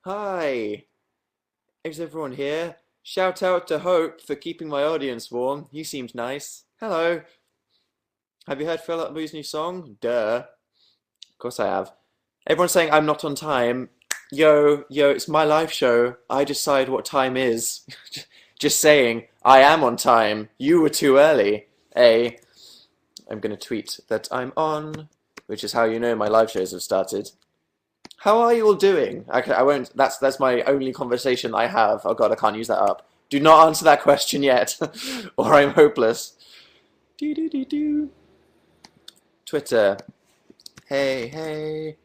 Hi, is everyone here? Shout out to Hope for keeping my audience warm. He seems nice. Hello. Have you heard Phil Out Boo's new song? Duh. Of course I have. Everyone's saying I'm not on time. Yo, it's my live show. I decide what time is. Just saying, I am on time. You were too early. I'm gonna tweet that I'm on, which is how you know my live shows have started. How are you all doing? I won't. That's my only conversation I have. Oh God, I can't use that up. Do not answer that question yet, or I'm hopeless. Do do do do. Twitter. Hey,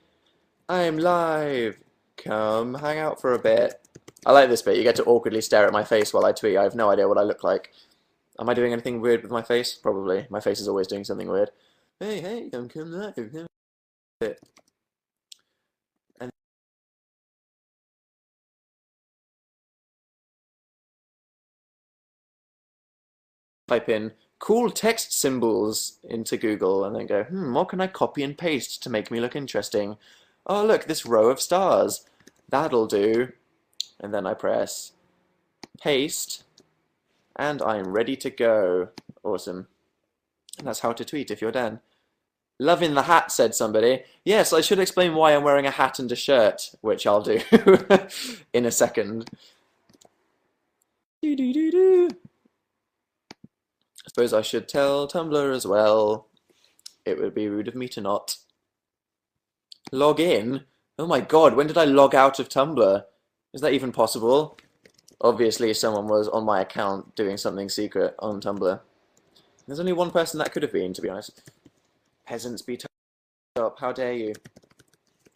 I'm live. Come hang out for a bit. I like this bit. You get to awkwardly stare at my face while I tweet. I have no idea what I look like. Am I doing anything weird with my face? Probably. My face is always doing something weird. Hey, come live. And type in cool text symbols into Google and then go, what can I copy and paste to make me look interesting? Oh, look, this row of stars. That'll do. And then I press paste, and I'm ready to go. Awesome. And that's how to tweet if you're Dan. Loving the hat, said somebody. Yes, I should explain why I'm wearing a hat and a shirt, which I'll do in a second. I suppose I should tell Tumblr as well. It would be rude of me to not. Log in? Oh my God, when did I log out of Tumblr? Is that even possible? Obviously, someone was on my account doing something secret on Tumblr. There's only one person that could have been, to be honest. Peasants be up, how dare you?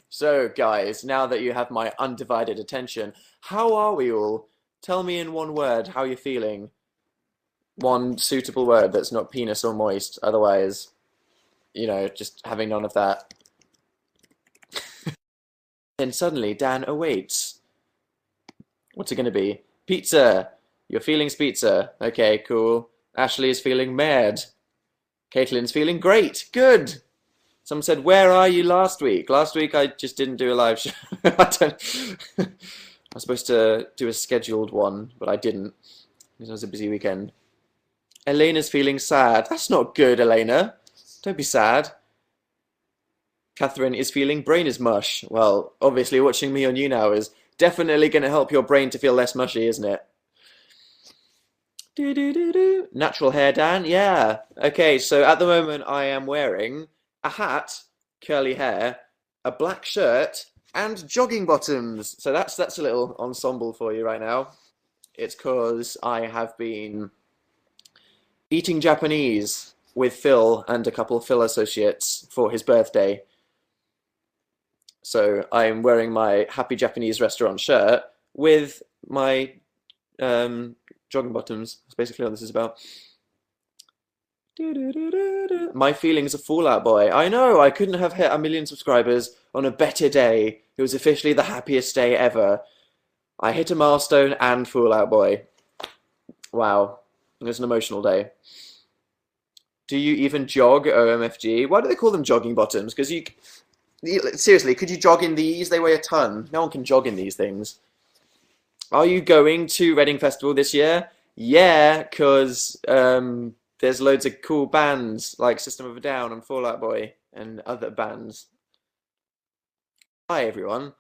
So, guys, now that you have my undivided attention, how are we all? Tell me in one word how you're feeling. One suitable word that's not penis or moist, otherwise, you know, just having none of that. Then suddenly, Dan awaits. What's it gonna be? Pizza! Your feeling's pizza. Okay, cool. Ashley is feeling mad. Caitlin's feeling great. Good! Someone said, where are you last week? Last week I just didn't do a live show. I was supposed to do a scheduled one, but I didn't. Because it was a busy weekend. Elena's feeling sad. That's not good, Elena. Don't be sad. Catherine is feeling brain is mush. Well, obviously watching me on Younow is definitely going to help your brain to feel less mushy, isn't it? Natural hair, Dan? Yeah. Okay, so at the moment I am wearing a hat, curly hair, a black shirt, and jogging bottoms. So that's a little ensemble for you right now. It's because I have been eating Japanese with Phil and a couple of Phil associates for his birthday. So I'm wearing my Happy Japanese Restaurant shirt with my jogging bottoms. That's basically what this is about. My feelings of Fallout Boy. I know, I couldn't have hit 1 million subscribers on a better day. It was officially the happiest day ever. I hit a milestone and Fallout Boy. Wow. It was an emotional day. Do you even jog, OMFG? Why do they call them jogging bottoms? Because seriously, could you jog in these? They weigh a ton. No one can jog in these things. Are you going to Reading Festival this year? Yeah, because there's loads of cool bands like System of a Down and Fall Out Boy and other bands. Hi, everyone.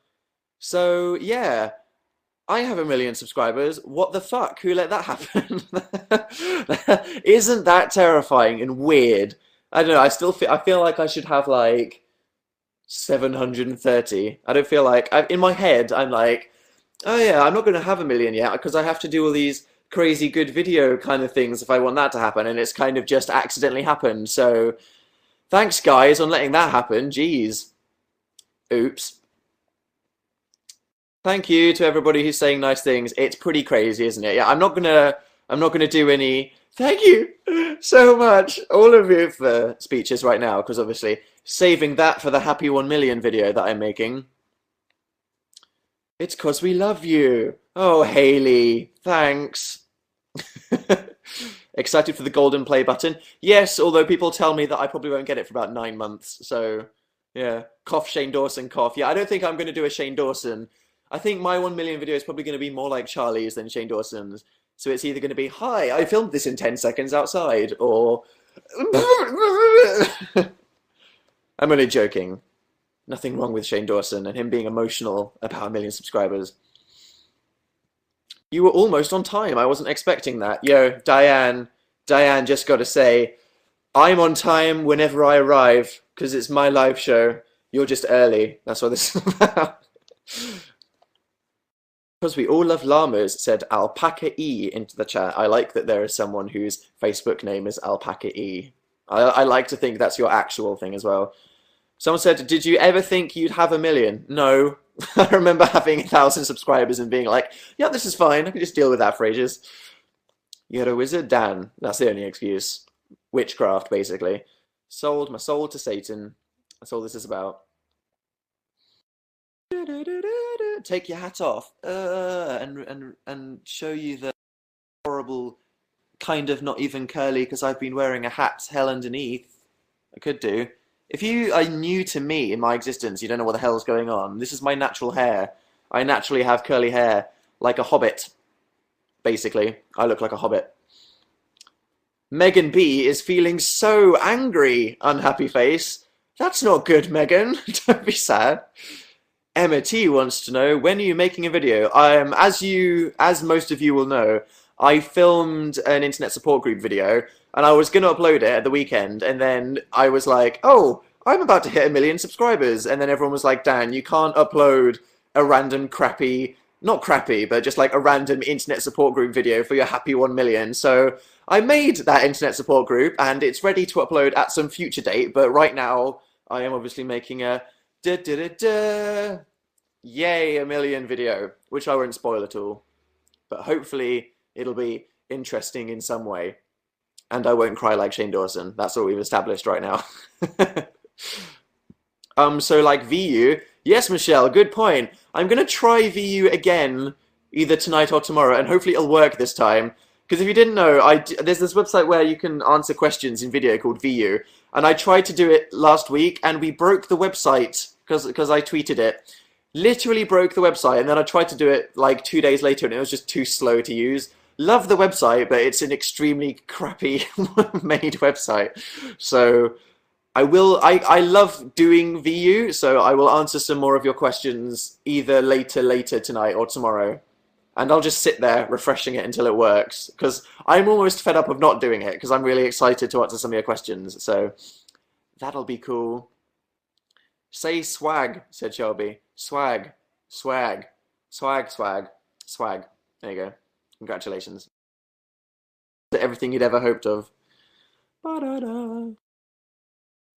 So, yeah, I have 1 million subscribers. What the fuck? Who let that happen? Isn't that terrifying and weird? I don't know. I feel like I should have like 730. I don't feel like in my head I'm like, oh yeah, I'm not going to have 1 million yet because I have to do all these crazy good video kind of things if I want that to happen, and it's kind of just accidentally happened. So thanks guys on letting that happen. Jeez. Oops. Thank you to everybody who's saying nice things. It's pretty crazy, isn't it? Yeah, I'm not gonna do any thank you so much, all of you, for speeches right now, because obviously saving that for the Happy 1 million video that I'm making. It's 'cause we love you. Oh, Haley, thanks. Excited for the golden play button? Yes, although people tell me that I probably won't get it for about 9 months. So, yeah. Cough, Shane Dawson, cough. Yeah, I don't think I'm going to do a Shane Dawson I think my 1 million video is probably going to be more like Charlie's than Shane Dawson's. So it's either going to be, hi, I filmed this in 10 seconds outside, or I'm only joking. Nothing wrong with Shane Dawson and him being emotional about 1 million subscribers. You were almost on time. I wasn't expecting that. Yo, Diane, just got to say, I'm on time whenever I arrive, because it's my live show. You're just early. That's what this is about. Because we all love llamas, said Alpaca E into the chat. I like that there is someone whose Facebook name is Alpaca E. I like to think that's your actual thing as well. Someone said, did you ever think you'd have 1 million? No. I remember having 1,000 subscribers and being like, yeah, this is fine. I can just deal with that for ages. You're a wizard, Dan. That's the only excuse. Witchcraft, basically. Sold my soul to Satan. That's all this is about. Take your hat off and show you the horrible, kind of not even curly because I've been wearing a hat hell underneath. I could do. If you are new to me in my existence, you don't know what the hell's going on. This is my natural hair. I naturally have curly hair, like a hobbit. Basically, I look like a hobbit. Megan B is feeling so angry, unhappy face. That's not good, Megan. Don't be sad. Emma T wants to know, when are you making a video? As most of you will know, I filmed an internet support group video, and I was going to upload it at the weekend, and then I was like, oh, I'm about to hit 1 million subscribers, and then everyone was like, Dan, you can't upload a random crappy, not crappy, but just like a random internet support group video for your happy 1 million, so I made that internet support group, and it's ready to upload at some future date, but right now, I am obviously making a yay 1 million video, which I won't spoil at all, but hopefully it'll be interesting in some way. And I won't cry like Shane Dawson. That's what we've established right now. So like VU, yes, Michelle, good point. I'm gonna try VU again, either tonight or tomorrow, and hopefully it'll work this time. Because if you didn't know, there's this website where you can answer questions in video called VU, and I tried to do it last week, and we broke the website because I tweeted it. Literally broke the website, and then I tried to do it like 2 days later, and it was just too slow to use. Love the website, but it's an extremely crappy made website. So I love doing VU, so I will answer some more of your questions either later tonight or tomorrow. And I'll just sit there refreshing it until it works, because I'm almost fed up of not doing it, because I'm really excited to answer some of your questions. So that'll be cool. Say swag, said Shelby. Swag, swag, swag, swag, swag. There you go. Congratulations. Everything you'd ever hoped of. Ba-da-da.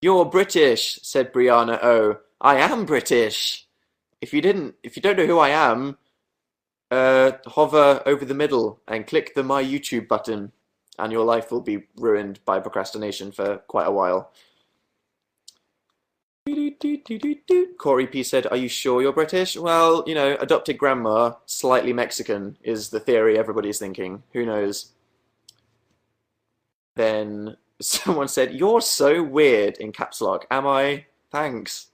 You're British, said Brianna O. I am British. If you don't know who I am, hover over the middle and click the My YouTube button, and your life will be ruined by procrastination for quite a while. Corey P said, are you sure you're British? Well, you know, adopted grandma, slightly Mexican is the theory everybody's thinking. Who knows? Then someone said, you're so weird in caps lock. Am I? Thanks.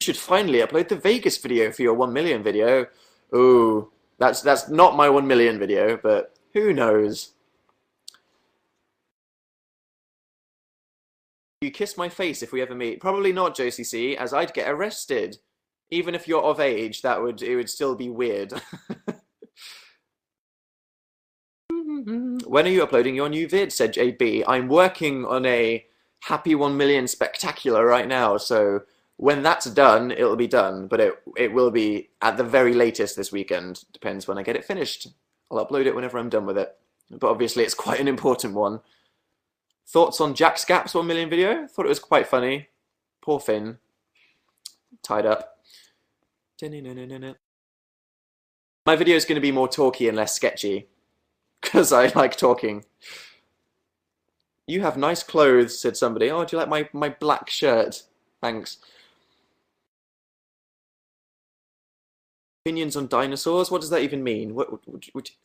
You should finally upload the Vegas video for your 1 million video. Ooh, that's not my 1 million video, but who knows? You kiss my face if we ever meet. Probably not, Josie C, as I'd get arrested. Even if you're of age, it would still be weird. When are you uploading your new vid, said JB. I'm working on a happy 1 million spectacular right now, so when that's done, it'll be done, but it will be at the very latest this weekend. Depends when I get it finished. I'll upload it whenever I'm done with it. But obviously it's quite an important one. Thoughts on Jack Scap's 1 million video? Thought it was quite funny. Poor Finn. Tied up. My video is going to be more talky and less sketchy. Because I like talking. You have nice clothes, said somebody. Oh, do you like my black shirt? Thanks. Opinions on dinosaurs? What does that even mean? What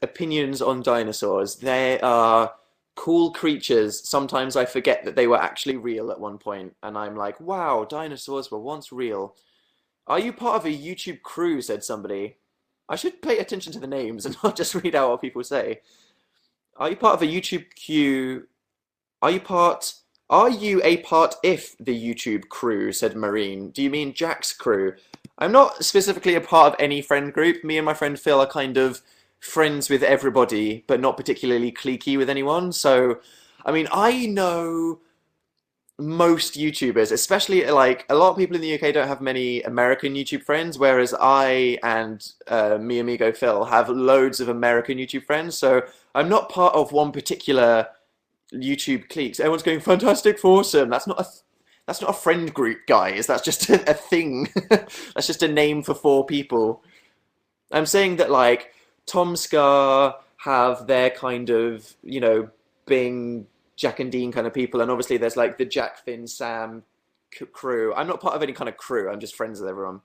opinions on dinosaurs? They are cool creatures. Sometimes I forget that they were actually real at one point, and I'm like, wow, dinosaurs were once real. Are you part of a YouTube crew? Said somebody. I should pay attention to the names and not just read out what people say. Are you part of a YouTube queue? Are you part? Are you a part if the YouTube crew? Said Marine. Do you mean Jack's crew? I'm not specifically a part of any friend group. Me and my friend Phil are kind of friends with everybody, but not particularly cliquey with anyone. So, I mean, I know most YouTubers, especially like a lot of people in the UK don't have many American YouTube friends, whereas I and mi amigo Phil have loads of American YouTube friends. So I'm not part of one particular YouTube cliques. Everyone's going fantastic, awesome. That's not a friend group, guys. That's just a thing. That's just a name for four people. I'm saying that like Tom Scar have their kind of, you know, Bing, Jack and Dean kind of people, and obviously there's like the Jack, Finn, Sam crew. I'm not part of any kind of crew. I'm just friends with everyone.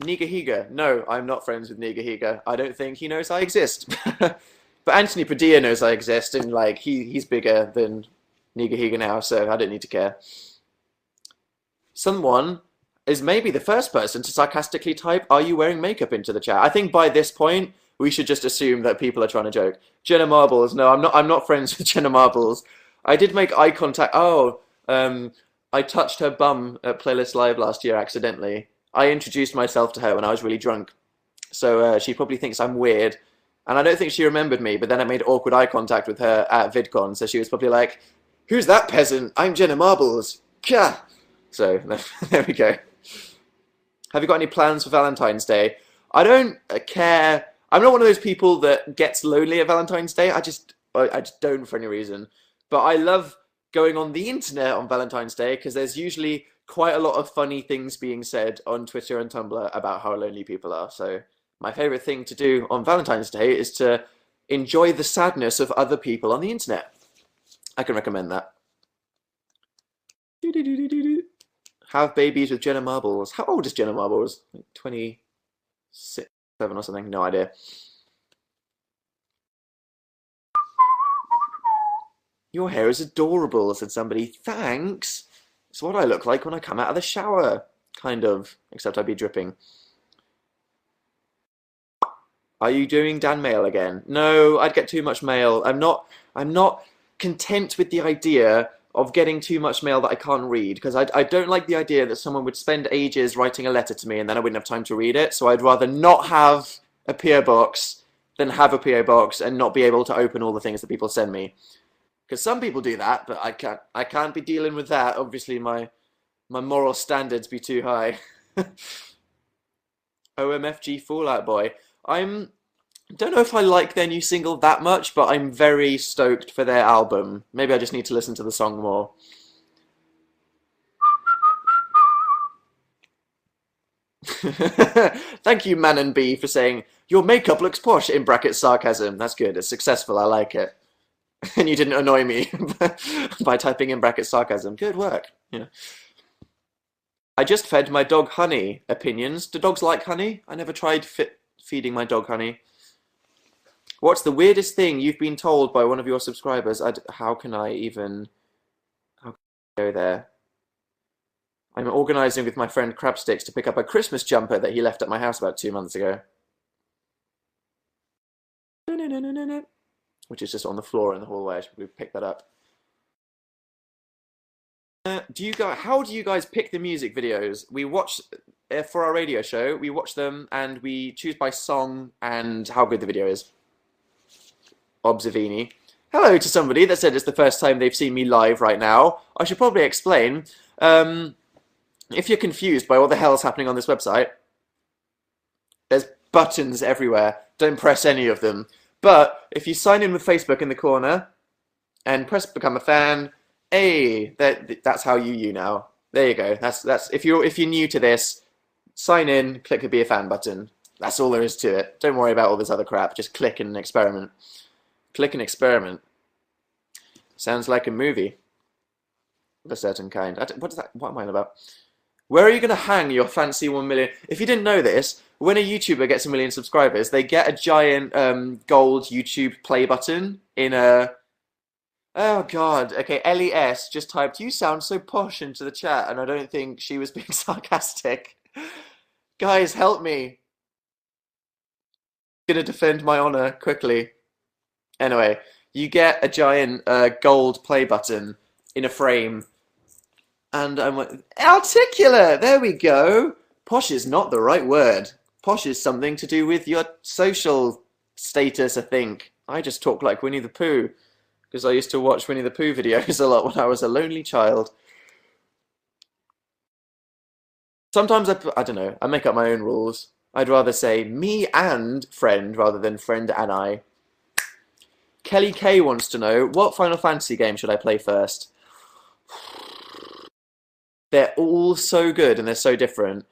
Nigahiga. No, I'm not friends with Nigahiga. I don't think he knows I exist. But Anthony Padilla knows I exist, and like he's bigger than Nigahiga now, so I don't need to care. Someone is maybe the first person to sarcastically type, "Are you wearing makeup?" into the chat. I think by this point we should just assume that people are trying to joke. Jenna Marbles. No, I'm not. I'm not friends with Jenna Marbles. I did make eye contact. Oh, I touched her bum at Playlist Live last year accidentally. I introduced myself to her when I was really drunk, so she probably thinks I'm weird. And I don't think she remembered me, but then I made awkward eye contact with her at VidCon, so she was probably like, "Who's that peasant? I'm Jenna Marbles." Kah! So, there we go. Have you got any plans for Valentine's Day? I don't care. I'm not one of those people that gets lonely at Valentine's Day. I just don't for any reason. But I love going on the internet on Valentine's Day because there's usually quite a lot of funny things being said on Twitter and Tumblr about how lonely people are. So my favorite thing to do on Valentine's Day is to enjoy the sadness of other people on the internet. I can recommend that. Have babies with Jenna Marbles. How old is Jenna Marbles? Like 26, 7 or something? No idea. Your hair is adorable, said somebody. Thanks. It's what I look like when I come out of the shower. Kind of, except I'd be dripping. Are you doing Dan Mail again? No, I'd get too much mail. I'm not content with the idea of getting too much mail that I can't read, because I don't like the idea that someone would spend ages writing a letter to me and then I wouldn't have time to read it. So I'd rather not have a PO box than have a PO box and not be able to open all the things that people send me. Because some people do that, but I can't be dealing with that. Obviously, my moral standards be too high. OMFG Fallout Boy. Don't know if I like their new single that much, but I'm very stoked for their album. Maybe I just need to listen to the song more. Thank you, Man and B, for saying, "Your makeup looks posh," in brackets sarcasm. That's good. It's successful. I like it. And you didn't annoy me by typing in brackets sarcasm. Good work. Yeah. I just fed my dog honey. Opinions. Do dogs like honey? I never tried feeding my dog honey. What's the weirdest thing you've been told by one of your subscribers? How can I even go there? I'm organising with my friend Crabsticks to pick up a Christmas jumper that he left at my house about 2 months ago. Which is just on the floor in the hallway. I should probably pick that up. How do you guys pick the music videos? We watch, for our radio show, we watch them and we choose by song and how good the video is. Observini. Hello to somebody that said it's the first time they've seen me live right now. I should probably explain. If you're confused by what the hell is happening on this website, there's buttons everywhere. Don't press any of them. But if you sign in with Facebook in the corner and press become a fan, hey, that's how you Younow. There you go. That's if you're new to this, sign in, click the be a fan button. That's all there is to it. Don't worry about all this other crap. Just click and experiment. Click and experiment. Sounds like a movie of a certain kind. What am I on about? Where are you going to hang your fancy 1 million? If you didn't know this, when a YouTuber gets 1 million subscribers, they get a giant gold YouTube play button in a Oh God. Okay, LES just typed, "You sound so posh" into the chat, and I don't think she was being sarcastic. Guys, help me. Gonna defend my honor quickly. Anyway, you get a giant gold play button in a frame, and I'm like, articulate. There we go. Posh is not the right word. Posh is something to do with your social status, I think. I just talk like Winnie the Pooh because I used to watch Winnie the Pooh videos a lot when I was a lonely child. Sometimes I don't know, I make up my own rules. I'd rather say me and friend rather than friend and I. Kelly K wants to know, what Final Fantasy game should I play first? They're all so good and they're so different.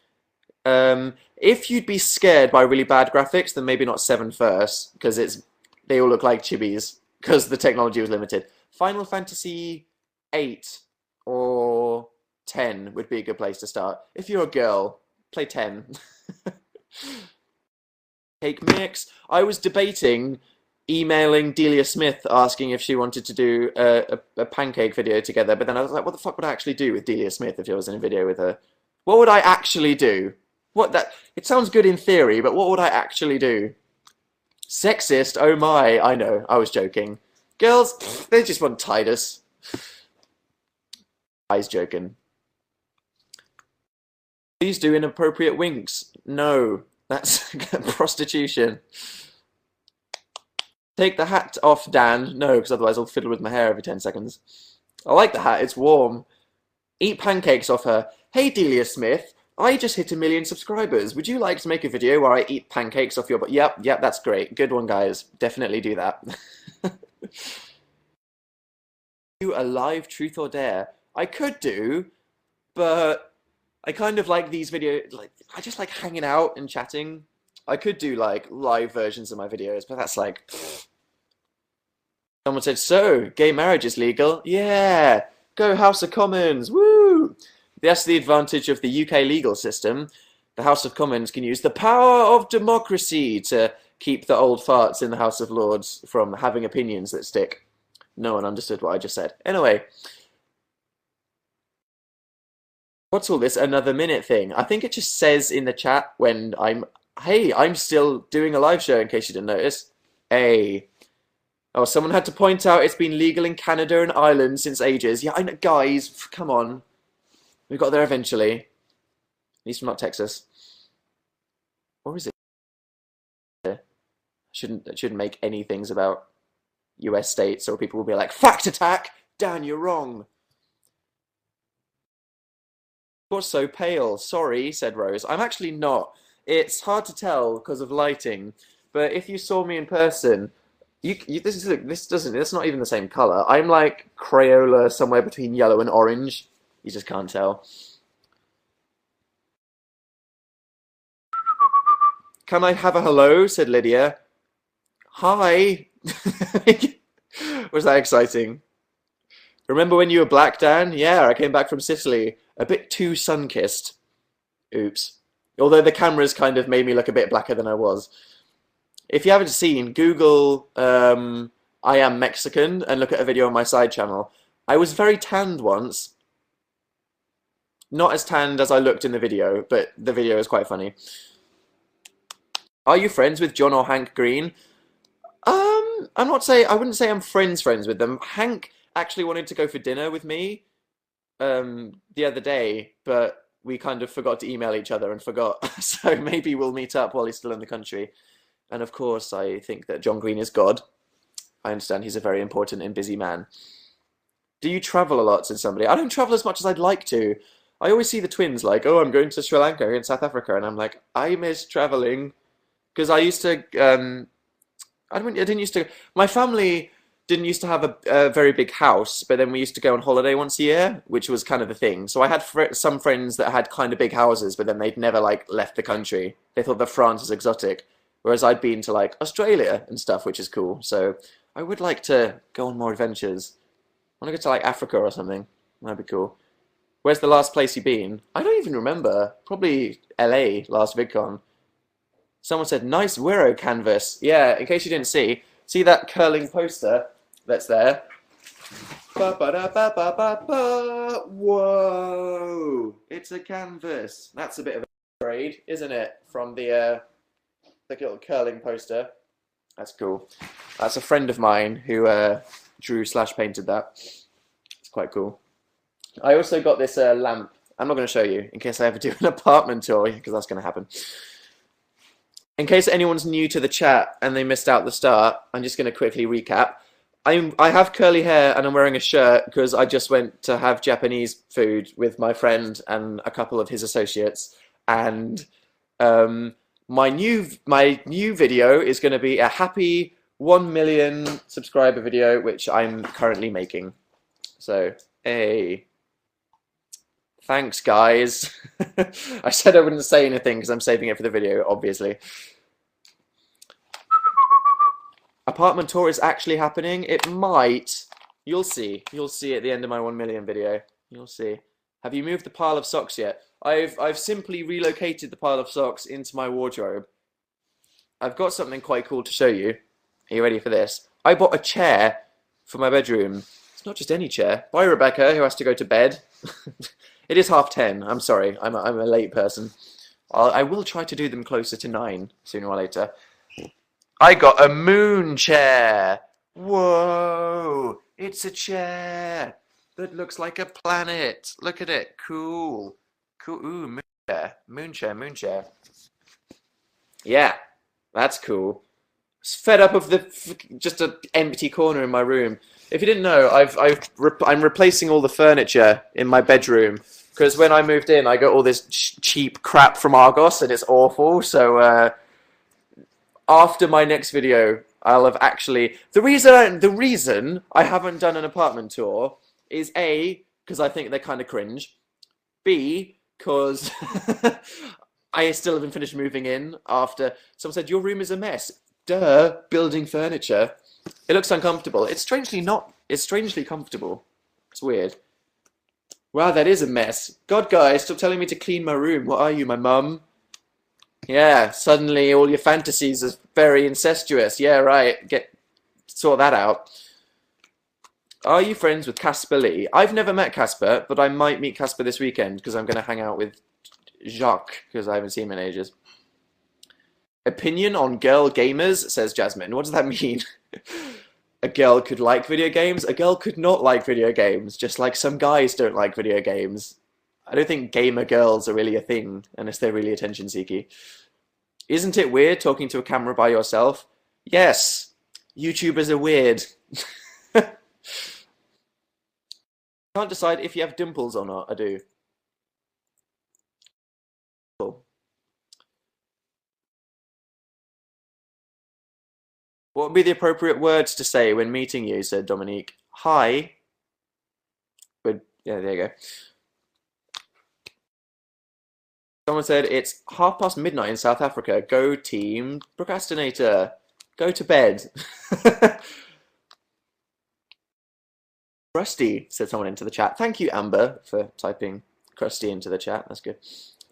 If you'd be scared by really bad graphics, then maybe not 7 first, because they all look like chibis, because the technology was limited. Final Fantasy 8 or 10 would be a good place to start. If you're a girl, play 10. Cake mix. I was debating emailing Delia Smith asking if she wanted to do a pancake video together, but then I was like, what the fuck would I actually do with Delia Smith if I was in a video with her? What would I actually do? It sounds good in theory, but what would I actually do? Sexist? Oh my, I know, I was joking. Girls, they just want Titus. I was joking. Please do inappropriate winks. No, that's prostitution. Take the hat off, Dan. No, because otherwise I'll fiddle with my hair every 10 seconds. I like the hat, it's warm. Eat pancakes off her. Hey, Delia Smith, I just hit 1 million subscribers. Would you like to make a video where I eat pancakes off your butt? Yep, that's great. Good one, guys. Definitely do that. Do a live truth or dare. I could do, but I kind of like these videos. Like, I just like hanging out and chatting. I could do like live versions of my videos, but that's like. Someone said, "So, gay marriage is legal?" Yeah, go House of Commons. Woo! That's the advantage of the UK legal system. The House of Commons can use the power of democracy to keep the old farts in the House of Lords from having opinions that stick. No one understood what I just said. Anyway, what's all this another minute thing? I think it just says in the chat when hey, I'm still doing a live show in case you didn't notice. Hey. Oh, someone had to point out it's been legal in Canada and Ireland since ages. Yeah, I know, guys, come on. We got there eventually. At least we're not Texas. Or is it? Shouldn't make any things about US states, or people will be like, fact attack! Dan, you're wrong. You're so pale. Sorry, said Rose. I'm actually not. It's hard to tell because of lighting, but if you saw me in person, that's not even the same color. I'm like Crayola somewhere between yellow and orange. You just can't tell. Can I have a hello? Said Lydia. Hi. Was that exciting? Remember when you were black, Dan? Yeah, I came back from Sicily. A bit too sun-kissed. Oops. Although the cameras kind of made me look a bit blacker than I was. If you haven't seen, Google I am Mexican and look at a video on my side channel. I was very tanned once. Not as tanned as I looked in the video, but the video is quite funny. Are you friends with John or Hank Green? I wouldn't say I'm friends with them. Hank actually wanted to go for dinner with me the other day, but we kind of forgot to email each other and forgot. So maybe we'll meet up while he's still in the country. And of course, I think that John Green is God. I understand he's a very important and busy man. Do you travel a lot, said somebody? I don't travel as much as I'd like to. I always see the twins like, oh, I'm going to Sri Lanka and South Africa, and I'm like, I miss traveling. Because I used to, I didn't used to, my family didn't used to have a very big house, but then we used to go on holiday once a year, which was kind of the thing. So I had some friends that had kind of big houses, but then they'd never like left the country. They thought that France was exotic. Whereas I'd been to like Australia and stuff, which is cool. So I would like to go on more adventures. I want to go to like Africa or something. That'd be cool. Where's the last place you've been? I don't even remember. Probably LA, last VidCon. Someone said, nice Wiro canvas. Yeah, in case you didn't see that curling poster that's there? Ba ba da ba ba ba ba. Whoa! It's a canvas. That's a bit of a upgrade, isn't it? From the little curling poster. That's cool. That's a friend of mine who drew slash painted that. It's quite cool. I also got this lamp. I'm not going to show you in case I ever do an apartment tour because that's going to happen. In case anyone's new to the chat and they missed out the start, I'm just going to quickly recap. I have curly hair and I'm wearing a shirt because I just went to have Japanese food with my friend and a couple of his associates, and my new video is going to be a happy 1 million subscriber video, which I'm currently making. So, hey, thanks guys. I said I wouldn't say anything because I'm saving it for the video, obviously. Apartment tour is actually happening. It might. You'll see. You'll see at the end of my 1 million video. You'll see. Have you moved the pile of socks yet? I've simply relocated the pile of socks into my wardrobe. I've got something quite cool to show you. Are you ready for this? I bought a chair for my bedroom. It's not just any chair. Bye, Rebecca, who has to go to bed. It is 10:30. I'm sorry. I'm a late person. I will try to do them closer to 9 sooner or later. I got a moon chair. Whoa! It's a chair that looks like a planet. Look at it. Cool. Cool. Ooh, moon chair. Moon chair, moon chair. Yeah, that's cool. Fed up of just an empty corner in my room. If you didn't know, I'm replacing all the furniture in my bedroom because when I moved in, I got all this cheap crap from Argos and it's awful. So after my next video, I'll have actually the reason I haven't done an apartment tour is A, because I think they're kind of cringe. B, because I still haven't finished moving in after someone said your room is a mess. Duh, building furniture. It looks uncomfortable. It's strangely not. It's strangely comfortable. It's weird. Wow, that is a mess. God, guys, stop telling me to clean my room. What are you, my mum? Yeah, suddenly all your fantasies are very incestuous. Yeah, right. Sort that out. Are you friends with Casper Lee? I've never met Casper, but I might meet Casper this weekend because I'm going to hang out with Jacques because I haven't seen him in ages. Opinion on girl gamers, says Jasmine. What does that mean? A girl could like video games. A girl could not like video games, just like some guys don't like video games. I don't think gamer girls are really a thing, unless they're really attention-seeky. Isn't it weird talking to a camera by yourself? Yes. YouTubers are weird. Can't decide if you have dimples or not. I do. Cool. What would be the appropriate words to say when meeting you, said Dominique. Hi. But yeah, there you go. Someone said it's midnight in South Africa. Go team procrastinator. Go to bed. Crusty, said someone into the chat. Thank you, Amber, for typing crusty into the chat. That's good.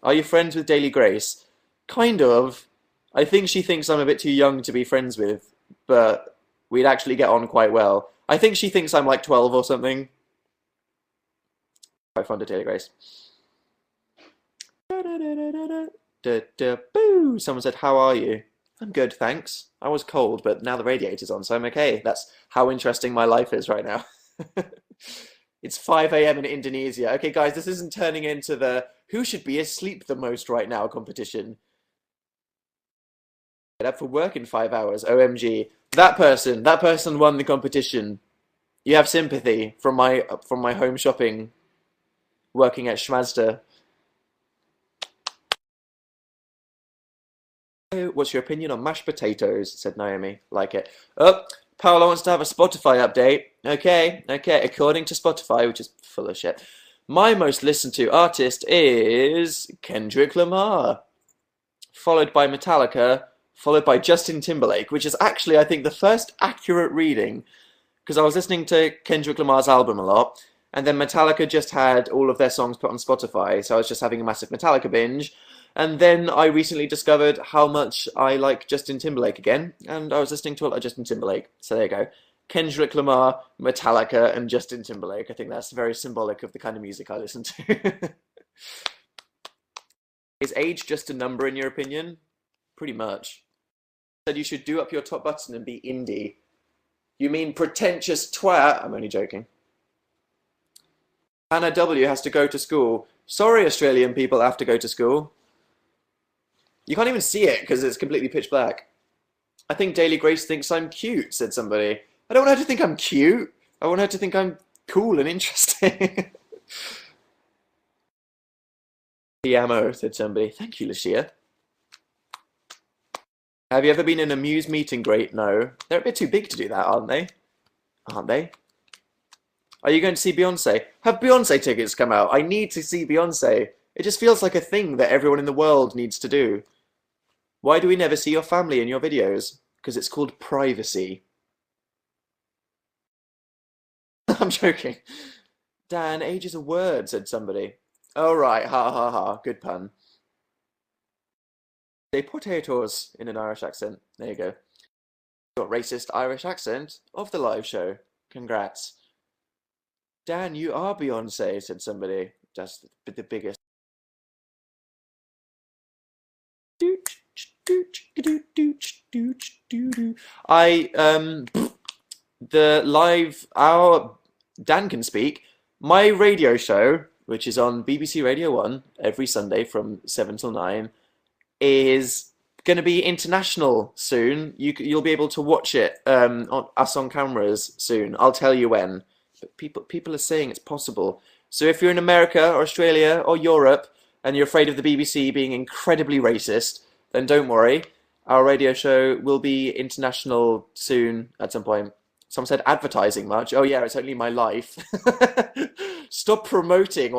Are you friends with Daily Grace? Kind of. I think she thinks I'm a bit too young to be friends with, but we'd actually get on quite well. I think she thinks I'm like 12 or something. Quite fond of Daily Grace. Boo! Someone said, how are you? I'm good, thanks. I was cold, but now the radiator's on, so I'm okay. That's how interesting my life is right now. It's 5 a.m. in Indonesia. Okay, guys, this isn't turning into the who should be asleep the most right now competition. Get up for work in 5 hours. OMG. That person won the competition. You have sympathy from my home shopping working at Schmazda. What's your opinion on mashed potatoes? Said Naomi. Like it. Oh, Paola wants to have a Spotify update. Okay. According to Spotify, which is full of shit, my most listened to artist is Kendrick Lamar, followed by Metallica, followed by Justin Timberlake, which is actually, I think, the first accurate reading, because I was listening to Kendrick Lamar's album a lot, and then Metallica just had all of their songs put on Spotify, so I was just having a massive Metallica binge. And then I recently discovered how much I like Justin Timberlake again, and I was listening to a lot of Justin Timberlake, so there you go. Kendrick Lamar, Metallica, and Justin Timberlake. I think that's very symbolic of the kind of music I listen to. Is age just a number in your opinion? Pretty much. Said you should do up your top button and be indie. You mean pretentious twat? I'm only joking. Hannah W has to go to school. Sorry, Australian people have to go to school. You can't even see it because it's completely pitch black. I think Daily Grace thinks I'm cute, said somebody. I don't want her to think I'm cute. I want her to think I'm cool and interesting. Piamo, said somebody. Thank you, Lucia. Have you ever been in a Muse meet and greet? No. They're a bit too big to do that, aren't they? Aren't they? Are you going to see Beyonce? Have Beyonce tickets come out? I need to see Beyonce. It just feels like a thing that everyone in the world needs to do. Why do we never see your family in your videos? Because it's called privacy. I'm joking. Dan, age is a word, said somebody. Oh, right. Ha ha ha. Good pun. Say potatoes in an Irish accent. There you go. Got racist Irish accent of the live show. Congrats. Dan, you are Beyonce, said somebody. That's the biggest. Dan can speak. My radio show, which is on BBC Radio 1 every Sunday from 7 till 9, is going to be international soon. You'll be able to watch it on us on cameras soon. I'll tell you when. But people are saying it's possible. So if you're in America or Australia or Europe and you're afraid of the BBC being incredibly racist, then don't worry. Our radio show will be international soon at some point. Someone said advertising much. Oh yeah, it's only my life. Stop promoting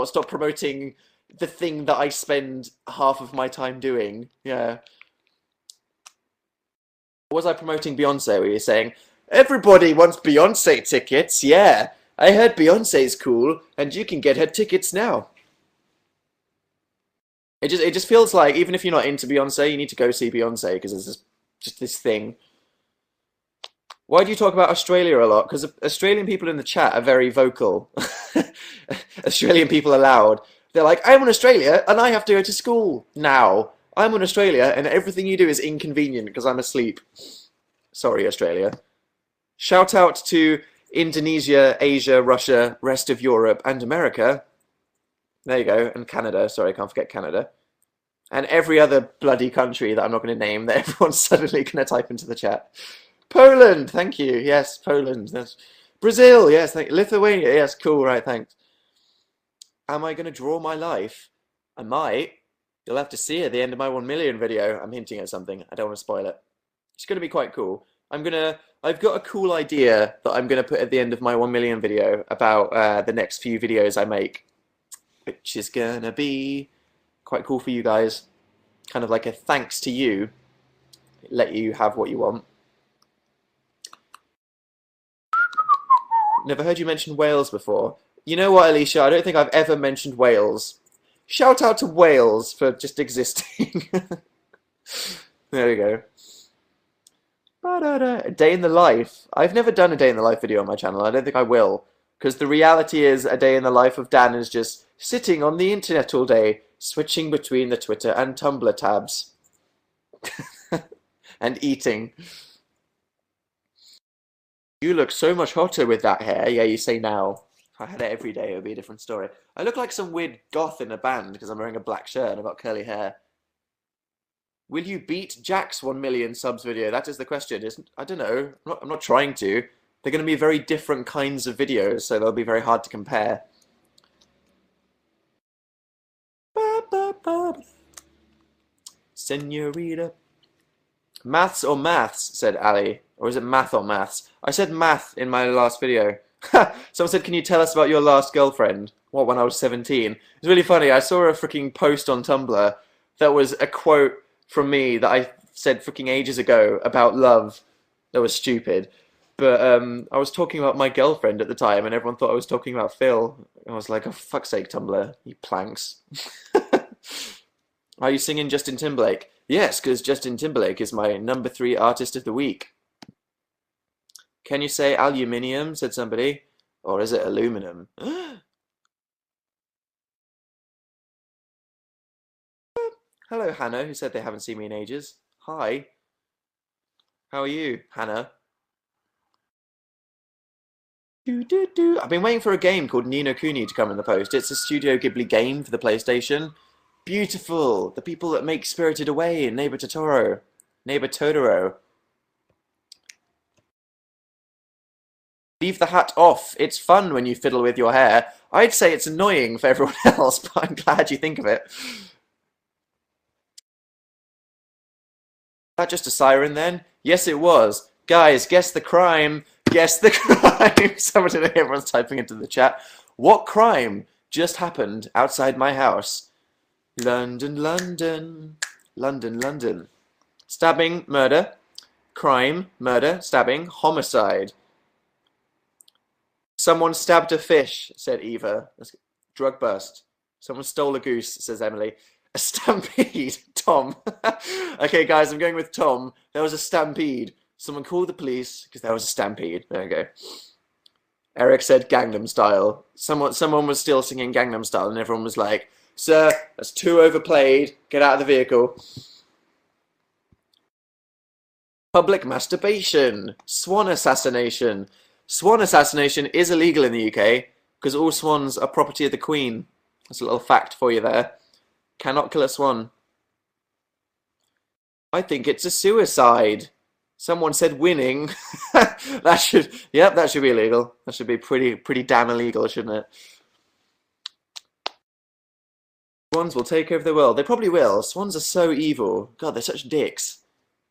the thing that I spend half of my time doing. Yeah. Was I promoting Beyonce? Were you saying, everybody wants Beyonce tickets? Yeah. I heard Beyonce's cool, and you can get her tickets now. It just feels like even if you're not into Beyonce, you need to go see Beyonce because there's just this thing. Why do you talk about Australia a lot? Because Australian people in the chat are very vocal. Australian people are loud. They're like, I'm in Australia and I have to go to school now. I'm in Australia and everything you do is inconvenient because I'm asleep. Sorry, Australia. Shout out to Indonesia, Asia, Russia, rest of Europe, and America. There you go. And Canada. Sorry, I can't forget Canada. And every other bloody country that I'm not going to name that everyone's suddenly going to type into the chat. Poland, thank you. Yes, Poland. That's Brazil, yes. Thank you. Lithuania, yes. Cool, right, thanks. Am I going to draw my life? I might. You'll have to see at the end of my 1 million video. I'm hinting at something. I don't want to spoil it. It's going to be quite cool. I've got a cool idea that I'm going to put at the end of my 1 million video about the next few videos I make, which is going to be quite cool for you guys. Kind of like a thanks to you. Let you have what you want. Never heard you mention Wales before. You know what, Alicia? I don't think I've ever mentioned Wales. Shout out to Wales for just existing. There we go. A day in the life. I've never done a day in the life video on my channel. I don't think I will. Because the reality is a day in the life of Dan is just sitting on the internet all day, switching between the Twitter and Tumblr tabs. And eating. You look so much hotter with that hair. Yeah, you say now. If I had it every day, it would be a different story. I look like some weird goth in a band because I'm wearing a black shirt and I've got curly hair. Will you beat Jack's 1 million subs video? That is the question. I don't know. I'm not trying to. They're going to be very different kinds of videos, so they'll be very hard to compare. Senorita. Maths or maths, said Ali. Or is it math or maths? I said math in my last video. Someone said, can you tell us about your last girlfriend? What, when I was 17? It's really funny. I saw a freaking post on Tumblr that was a quote from me that I said freaking ages ago about love. That was stupid. But I was talking about my girlfriend at the time and everyone thought I was talking about Phil. I was like, oh, fuck's sake, Tumblr, you planks. Are you singing Justin Timberlake? Yes, because Justin Timberlake is my #3 artist of the week. Can you say aluminium? Said somebody. Or is it aluminum? Hello, Hannah, who said they haven't seen me in ages. Hi. How are you, Hannah? I've been waiting for a game called Ni no Kuni to come in the post. It's a Studio Ghibli game for the PlayStation. Beautiful. The people that make Spirited Away and Neighbor Totoro. Neighbor Totoro. Leave the hat off. It's fun when you fiddle with your hair. I'd say it's annoying for everyone else, but I'm glad you think of it. Is that just a siren then? Yes, it was. Guys, guess the crime. Guess the crime. Everyone's typing into the chat. What crime just happened outside my house? London, London. London, London. Stabbing, murder. Crime, murder, stabbing, homicide. Someone stabbed a fish, said Eva. Drug bust. Someone stole a goose, says Emily. A stampede, Tom. Okay, guys, I'm going with Tom. There was a stampede. Someone called the police because there was a stampede. There we go. Eric said Gangnam Style. Someone was still singing Gangnam Style, and everyone was like, "Sir, that's too overplayed. Get out of the vehicle." Public masturbation. Swan assassination. Swan assassination is illegal in the UK because all swans are property of the Queen. That's a little fact for you there. Cannot kill a swan. I think it's a suicide. Someone said winning. That should be illegal. That should be pretty damn illegal, shouldn't it? Swans will take over the world. They probably will. Swans are so evil. God, they're such dicks.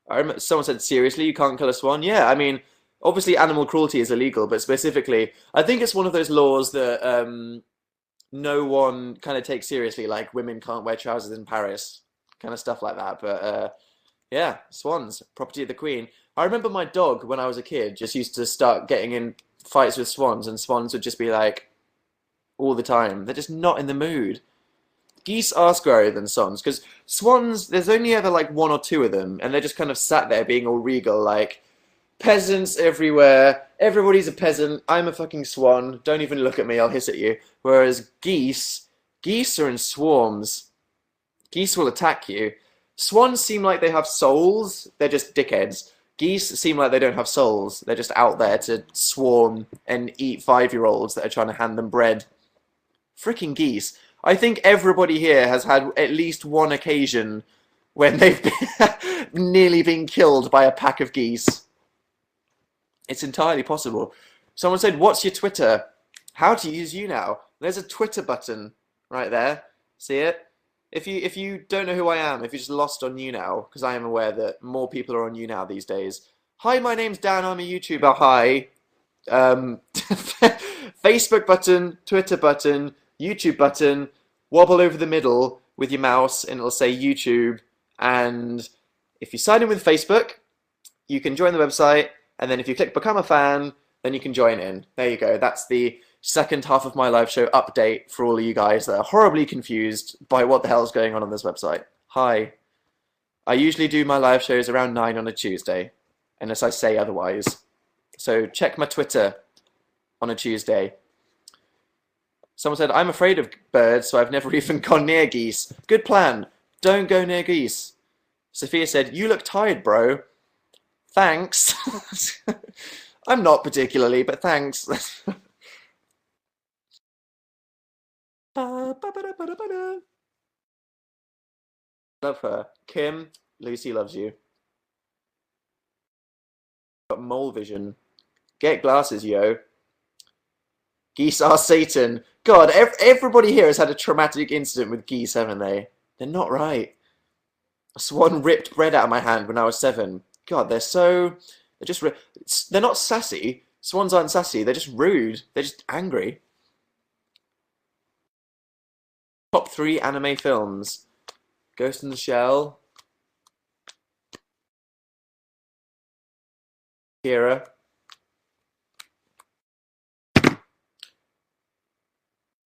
I remember someone said, seriously, you can't kill a swan? Yeah, I mean, obviously animal cruelty is illegal, but specifically, I think it's one of those laws that no one kind of takes seriously, like women can't wear trousers in Paris, kind of stuff like that. But yeah, swans, property of the Queen. I remember my dog, when I was a kid, just used to start getting in fights with swans, and swans would just be like, all the time, they're just not in the mood. Geese are scarier than swans, because swans, there's only ever like one or two of them, and they're just kind of sat there being all regal, like, peasants everywhere, everybody's a peasant, I'm a fucking swan, don't even look at me, I'll hiss at you. Whereas geese are in swarms. Geese will attack you. Swans seem like they have souls, they're just dickheads. Geese seem like they don't have souls, they're just out there to swarm and eat 5-year-olds that are trying to hand them bread. Freaking geese. I think everybody here has had at least one occasion when they've nearly been killed by a pack of geese. It's entirely possible. Someone said, what's your Twitter? How to use Younow. There's a Twitter button right there. See it? If you don't know who I am, if you're just lost on Younow, because I am aware that more people are on Younow these days. Hi, my name's Dan, I'm a YouTuber, hi. Facebook button, Twitter button, YouTube button, wobble over the middle with your mouse and it'll say YouTube. And if you sign in with Facebook, you can join the website. And then if you click Become a Fan, then you can join in. There you go. That's the second half of my live show update for all of you guys that are horribly confused by what the hell is going on this website. Hi. I usually do my live shows around 9 on a Tuesday, unless I say otherwise. So check my Twitter on a Tuesday. Someone said, I'm afraid of birds, so I've never even gone near geese. Good plan. Don't go near geese. Sophia said, you look tired, bro. Thanks. I'm not particularly, but thanks. Love her. Kim, Lucy loves you. Got mole vision. Get glasses, yo. Geese are Satan. God, everybody here has had a traumatic incident with geese, haven't they? They're not right. A swan ripped bread out of my hand when I was 7. God, they're not sassy. Swans aren't sassy. They're just rude. They're just angry. Top 3 anime films. Ghost in the Shell. Kira.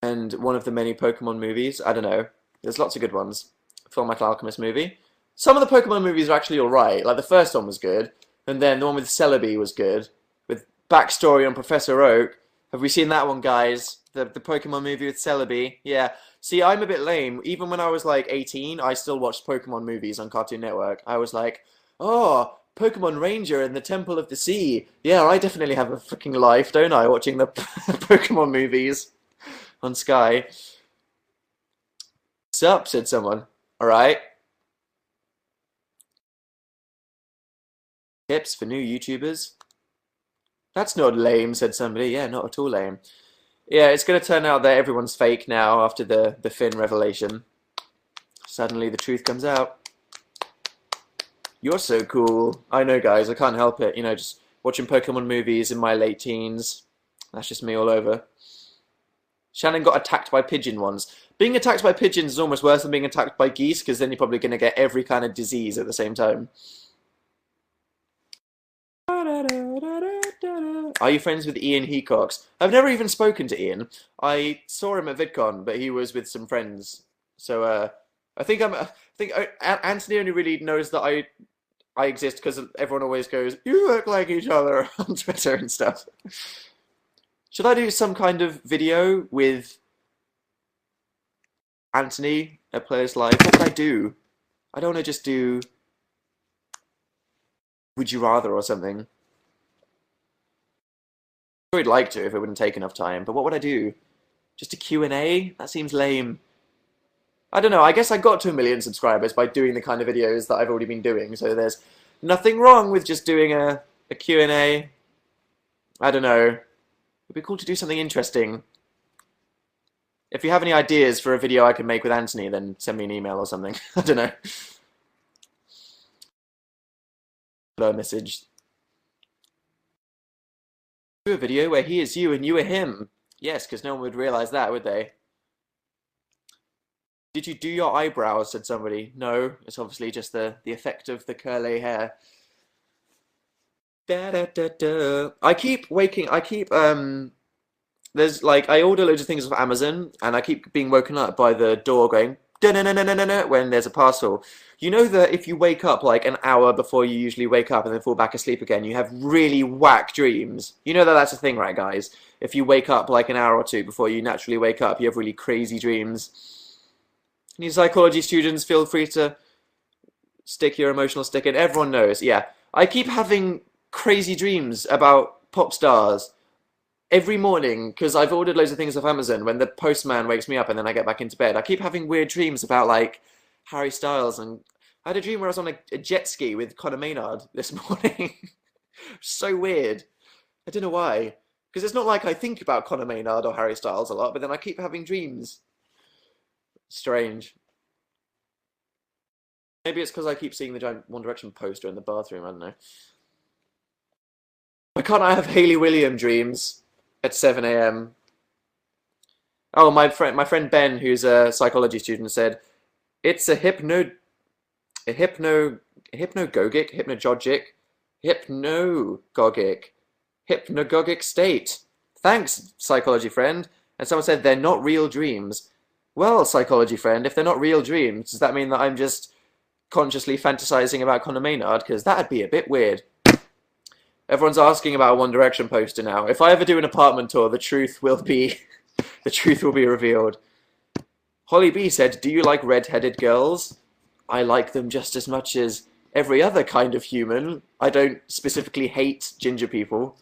And one of the many Pokemon movies. I don't know. There's lots of good ones. Fullmetal Alchemist movie. Some of the Pokemon movies are actually alright. Like, the first one was good. And then the one with Celebi was good. With backstory on Professor Oak. Have we seen that one, guys? The Pokemon movie with Celebi? Yeah. See, I'm a bit lame. Even when I was like 18, I still watched Pokemon movies on Cartoon Network. I was like, oh, Pokemon Ranger in the Temple of the Sea. Yeah, I definitely have a freaking life, don't I? Watching the Pokemon movies on Sky. Sup, said someone. Alright. Tips for new YouTubers? That's not lame, said somebody. Yeah, not at all lame. Yeah, it's going to turn out that everyone's fake now after the Finn revelation. Suddenly the truth comes out. You're so cool. I know, guys, I can't help it. You know, just watching Pokemon movies in my late teens. That's just me all over. Shannon got attacked by pigeon once. Being attacked by pigeons is almost worse than being attacked by geese, because then you're probably going to get every kind of disease at the same time. Are you friends with Ian Hecox? I've never even spoken to Ian. I saw him at VidCon, but he was with some friends. So I think Anthony only really knows that I exist because everyone always goes, "You look like each other" on Twitter and stuff. Should I do some kind of video with Anthony at Players Live? What would I do? I don't want to just do Would You Rather or something. I'd like to if it wouldn't take enough time, but what would I do? Just a Q&A? That seems lame. I don't know, I guess I got to 1 million subscribers by doing the kind of videos that I've already been doing, so there's nothing wrong with just doing a Q&A. I don't know. It'd be cool to do something interesting. If you have any ideas for a video I can make with Anthony, then send me an email or something. I don't know. Blur message. Do a video where he is you and you are him. Yes, because no one would realize that, would they? Did you do your eyebrows, said somebody. No, it's obviously just the effect of the curly hair. Da, da, da, da. There's like, I order loads of things off Amazon, and I keep being woken up by the door going, da-na-na-na-na-na, when there's a parcel. You know that if you wake up like an hour before you usually wake up and then fall back asleep again, you have really whack dreams. You know that that's a thing, right, guys? If you wake up like an hour or two before you naturally wake up, you have really crazy dreams. Any psychology students, feel free to stick your emotional stick in. Everyone knows, yeah. I keep having crazy dreams about pop stars every morning because I've ordered loads of things off Amazon when the postman wakes me up and then I get back into bed. I keep having weird dreams about like Harry Styles, and I had a dream where I was on a jet ski with Conor Maynard this morning. So weird. I don't know why. Because it's not like I think about Conor Maynard or Harry Styles a lot, but then I keep having dreams. Strange. Maybe it's because I keep seeing the giant One Direction poster in the bathroom, I don't know. Why can't I have Hayley William dreams at 7 a.m.? Oh, my friend Ben, who's a psychology student, said it's a hypnagogic, hypnagogic state. Thanks, psychology friend. And someone said they're not real dreams. Well, psychology friend, if they're not real dreams, does that mean that I'm just consciously fantasizing about Conor Maynard? Because that'd be a bit weird. Everyone's asking about a One Direction poster now. If I ever do an apartment tour, the truth will be revealed. Holly B said, "Do you like red-headed girls?" I like them just as much as every other kind of human. I don't specifically hate ginger people.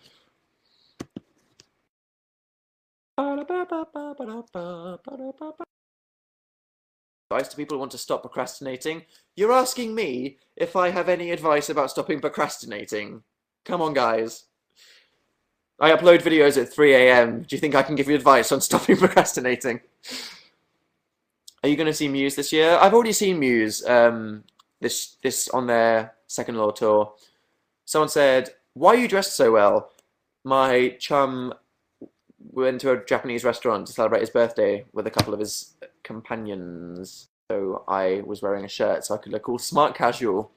Advice to people who want to stop procrastinating. You're asking me if I have any advice about stopping procrastinating. Come on, guys. I upload videos at 3 a.m. Do you think I can give you advice on stopping procrastinating? Are you going to see Muse this year? I've already seen Muse this on their second law tour. Someone said, "Why are you dressed so well?" My chum went to a Japanese restaurant to celebrate his birthday with a couple of his companions. So I was wearing a shirt so I could look all smart casual.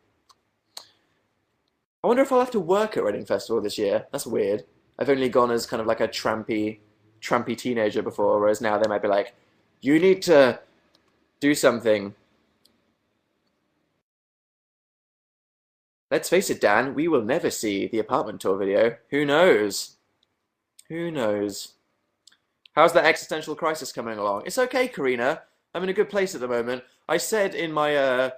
I wonder if I'll have to work at Reading Festival this year. That's weird. I've only gone as kind of like a trampy teenager before, whereas now they might be like, "You need to do something." Let's face it, Dan, we will never see the apartment tour video. Who knows? Who knows? How's that existential crisis coming along? It's okay, Karina. I'm in a good place at the moment. I said in my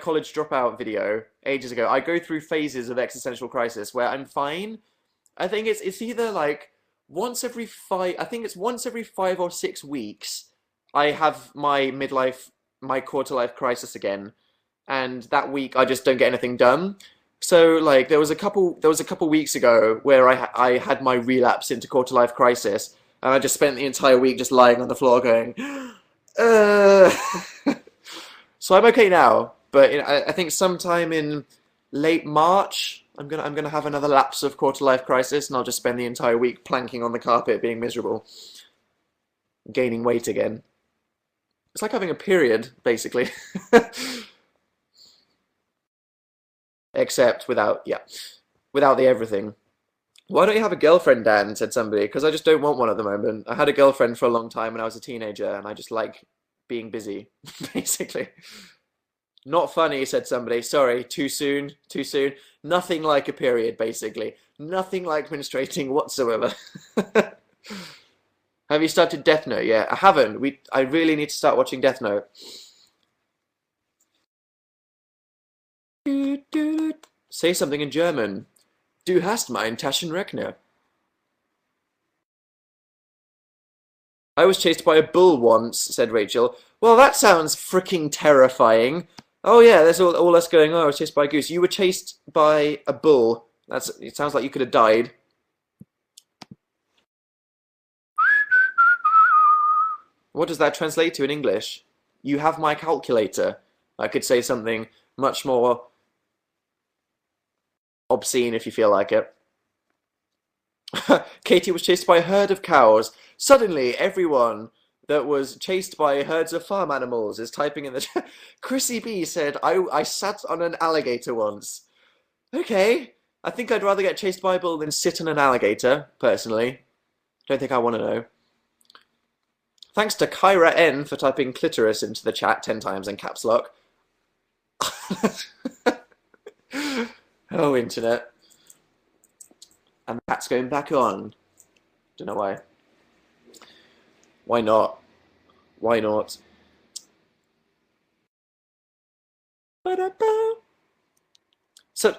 college dropout video ages ago, I go through phases of existential crisis where I'm fine. I think it's either like I think it's once every 5 or 6 weeks, I have my quarter life crisis again, and that week I just don't get anything done. So like there was a couple weeks ago where I had my relapse into quarter life crisis, and I just spent the entire week just lying on the floor going, uh. So I'm okay now, but I think sometime in late March I'm gonna have another lapse of quarter life crisis, and I'll just spend the entire week planking on the carpet, being miserable, gaining weight again. It's like having a period, basically. Except without the everything. Why don't you have a girlfriend, Dan? Said somebody. Because I just don't want one at the moment. I had a girlfriend for a long time when I was a teenager, and I just like being busy, basically. Not funny, said somebody. Sorry, too soon, too soon. Nothing like a period, basically. Nothing like menstruating whatsoever. Have you started Death Note yet? I haven't. I really need to start watching Death Note. Say something in German. Du hast meinen Taschenrechner. I was chased by a bull once, said Rachel. Well, that sounds freaking terrifying. Oh yeah, there's all us going, oh, I was chased by a goose. You were chased by a bull. It sounds like you could have died. What does that translate to in English? You have my calculator. I could say something much more obscene if you feel like it. Katie was chased by a herd of cows. Suddenly, everyone that was chased by herds of farm animals is typing in the chat. Chrissy B said, I sat on an alligator once. Okay, I think I'd rather get chased by a bull than sit on an alligator, personally. Don't think I want to know. Thanks to Kyra N for typing clitoris into the chat 10 times in caps lock. Oh, internet. And that's going back on. Don't know why. Why not? Why not? Ba-da-ba. So,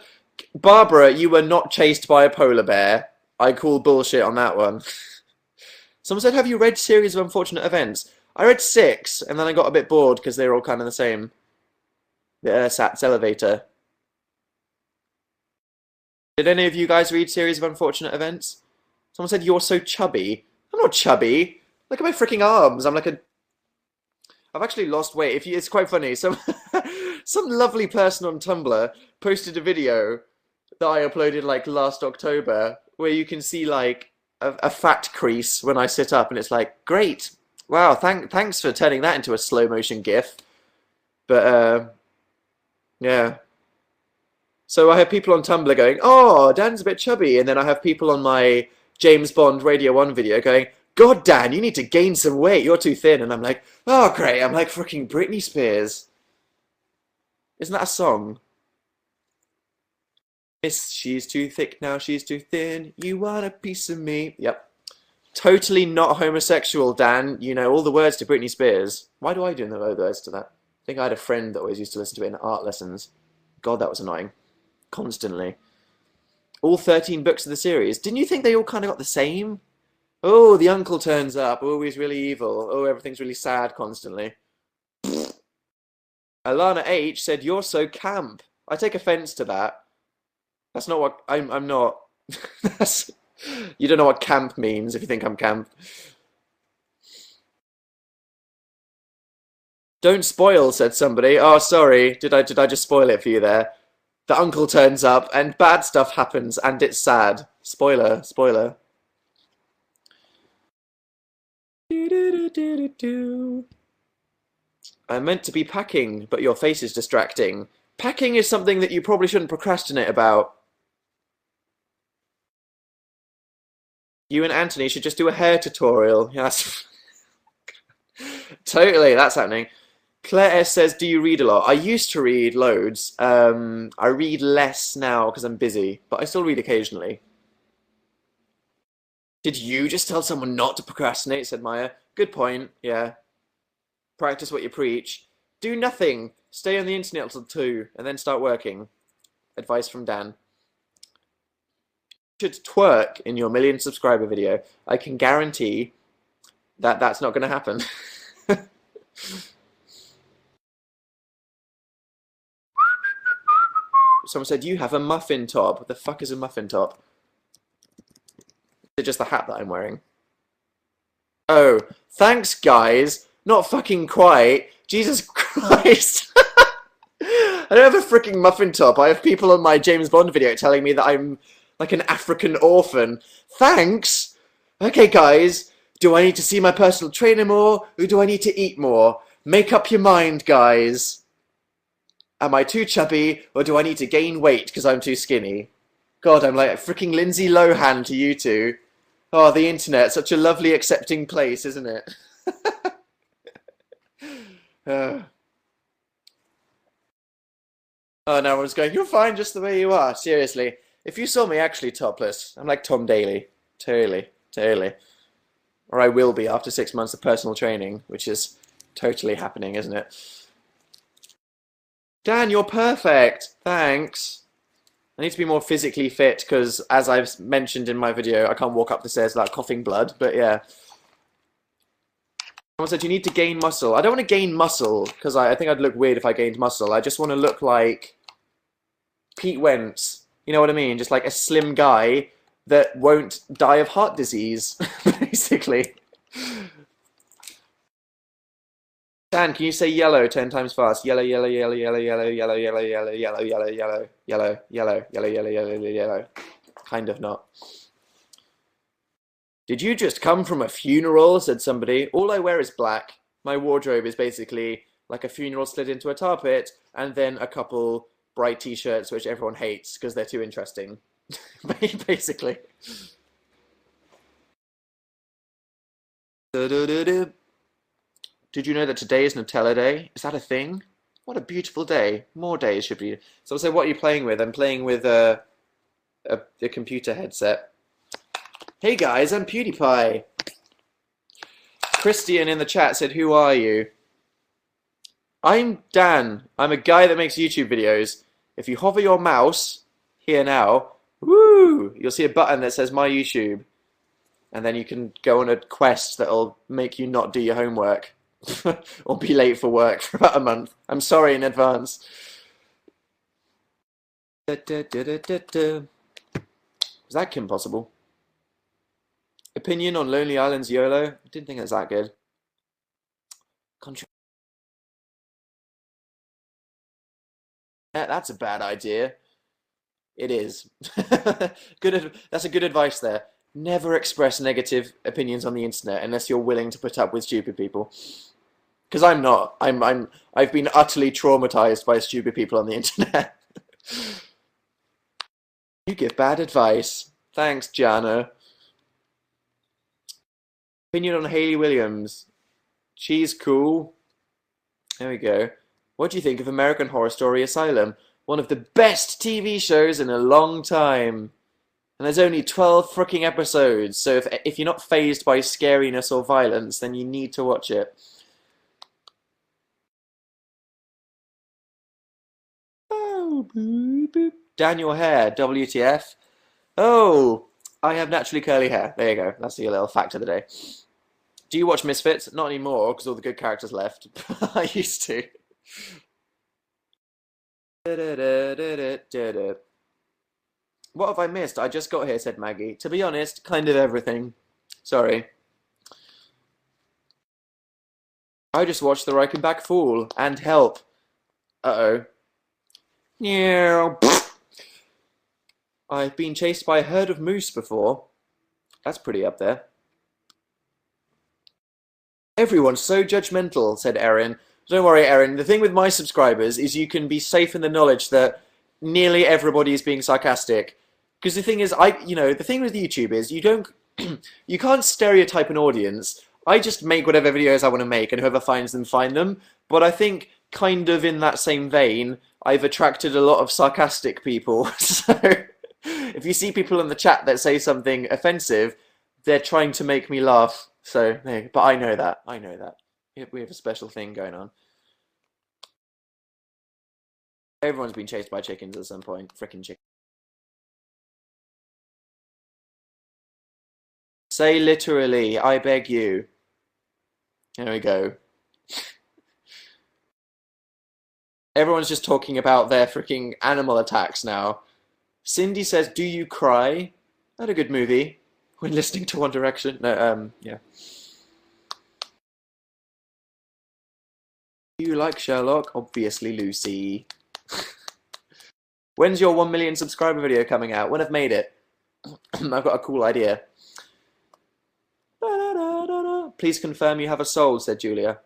Barbara, you were not chased by a polar bear. I call bullshit on that one. Someone said, have you read Series of Unfortunate Events? I read 6, and then I got a bit bored because they were all kind of the same. The Ersatz Elevator. Did any of you guys read Series of Unfortunate Events? Someone said, you're so chubby. I'm not chubby. Look at my freaking arms. I've actually lost weight. It's quite funny. Some lovely person on Tumblr posted a video that I uploaded like last October where you can see like a fat crease when I sit up, and it's like, great. Wow, thanks for turning that into a slow motion GIF. But yeah. So I have people on Tumblr going, oh, Dan's a bit chubby. And then I have people on my James Bond Radio 1 video going, God, Dan, you need to gain some weight. You're too thin. And I'm like, oh, great. I'm like freaking Britney Spears. Isn't that a song? Miss, she's too thick, now she's too thin. You want a piece of me. Yep. Totally not homosexual, Dan. You know all the words to Britney Spears. Why do I do know the words to that? I think I had a friend that always used to listen to it in art lessons. God, that was annoying. Constantly. All 13 books of the series. Didn't you think they all kind of got the same? Oh, the uncle turns up. Oh, he's really evil. Oh, everything's really sad constantly. Alana H said, you're so camp. I take offense to that. That's not what... I'm not... You don't know what camp means if you think I'm camp. Don't spoil, said somebody. Oh, sorry. Did I just spoil it for you there? The uncle turns up and bad stuff happens and it's sad. Spoiler, spoiler. I'm meant to be packing, but your face is distracting. Packing is something that you probably shouldn't procrastinate about. You and Anthony should just do a hair tutorial. Yes. Totally, that's happening. Claire S says, do you read a lot? I used to read loads. I read less now because I'm busy, but I still read occasionally. Did you just tell someone not to procrastinate? Said Maya. Good point, yeah. Practice what you preach. Do nothing. Stay on the internet until 2 and then start working. Advice from Dan. You should twerk in your 1,000,000 subscriber video. I can guarantee that that's not going to happen. Someone said, you have a muffin top. What the fuck is a muffin top? Is it just the hat that I'm wearing? Oh, thanks, guys. Not fucking quite. Jesus Christ. I don't have a freaking muffin top. I have people on my James Bond video telling me that I'm like an African orphan. Thanks. Okay, guys. Do I need to see my personal trainer more, or do I need to eat more? Make up your mind, guys. Am I too chubby, or do I need to gain weight because I'm too skinny? God, I'm like freaking Lindsay Lohan to you two. Oh, the internet, such a lovely, accepting place, isn't it? Oh, no, everyone's going, you're fine just the way you are. Seriously, if you saw me actually topless, I'm like Tom Daly. Totally, totally. Or I will be after 6 months of personal training, which is totally happening, isn't it? Dan, you're perfect. Thanks. I need to be more physically fit because, as I've mentioned in my video, I can't walk up the stairs without coughing blood, but yeah. Someone said you need to gain muscle. I don't want to gain muscle because I think I'd look weird if I gained muscle. I just want to look like Pete Wentz. You know what I mean? Just like a slim guy that won't die of heart disease, basically. Dan, can you say yellow 10 times fast? Yellow, yellow, yellow, yellow, yellow, yellow, yellow, yellow, yellow, yellow, yellow, yellow, yellow, yellow, yellow, yellow, yellow. Kind of not. Did you just come from a funeral? Said somebody. All I wear is black. My wardrobe is basically like a funeral slid into a tar pit, and then a couple bright t-shirts which everyone hates because they're too interesting. Basically. Did you know that today is Nutella Day? Is that a thing? What a beautiful day. More days should be. So I'll say, what are you playing with? I'm playing with a computer headset. Hey guys, I'm PewDiePie. Christian in the chat said, who are you? I'm Dan. I'm a guy that makes YouTube videos. If you hover your mouse, here now, woo, you'll see a button that says My YouTube. And then you can go on a quest that'll make you not do your homework. Or be late for work for about a month. I'm sorry in advance. Was that Kim Possible? Opinion on Lonely Island's YOLO? I didn't think it was that good. That's a bad idea. It is. That's a good advice there. Never express negative opinions on the internet unless you're willing to put up with stupid people. Because I'm not. I've been utterly traumatized by stupid people on the internet. You give bad advice. Thanks, Jana. Opinion on Hayley Williams. She's cool. There we go. What do you think of American Horror Story Asylum? One of the best TV shows in a long time. And there's only 12 freaking episodes, so if you're not fazed by scariness or violence, then you need to watch it. Oh, boop, boop. Daniel Hair, WTF. Oh, I have naturally curly hair. There you go. That's your little fact of the day. Do you watch Misfits? Not anymore, because all the good characters left. I used to. What have I missed? I just got here, said Maggie. To be honest, kind of everything. Sorry. I just watched The Reichenbach Fool and Help. Uh-oh. Meow. I've been chased by a herd of moose before. That's pretty up there. Everyone's so judgmental, said Erin. Don't worry, Erin. The thing with my subscribers is you can be safe in the knowledge that nearly everybody is being sarcastic. Because the thing is, the thing with YouTube is you can't stereotype an audience. I just make whatever videos I want to make, and whoever finds them, find them. But I think, kind of in that same vein, I've attracted a lot of sarcastic people. So, if you see people in the chat that say something offensive, they're trying to make me laugh. So, but I know that. I know that. We have a special thing going on. Everyone's been chased by chickens at some point. Frickin' chicken. Say literally, I beg you. There we go. Everyone's just talking about their freaking animal attacks now. Cindy says, "Do you cry?" Not a good movie when listening to One Direction. No, yeah. Do you like Sherlock? Obviously, Lucy. When's your 1 million subscriber video coming out? When I've made it. I've got a cool idea. Please confirm you have a soul, said Julia.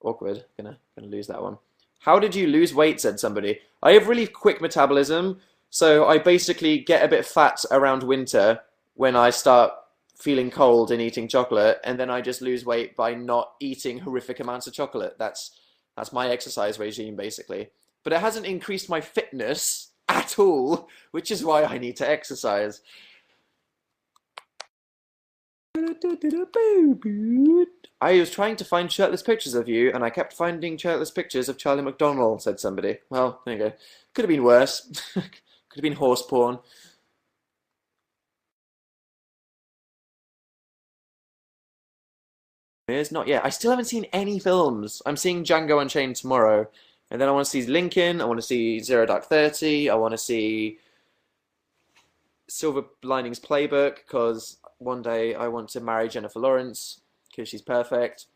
Awkward. Gonna lose that one. How did you lose weight, said somebody. I have really quick metabolism, so I basically get a bit fat around winter when I start feeling cold and eating chocolate, and then I just lose weight by not eating horrific amounts of chocolate. That's my exercise regime, basically. But it hasn't increased my fitness at all, which is why I need to exercise. I was trying to find shirtless pictures of you, and I kept finding shirtless pictures of Charlie McDonnell, said somebody. Well, there you go. Could have been worse. Could have been horse porn. Not yet. I still haven't seen any films. I'm seeing Django Unchained tomorrow. And then I want to see Lincoln. I want to see Zero Dark 30. I want to see Silver Linings Playbook, because one day I want to marry Jennifer Lawrence, because she's perfect.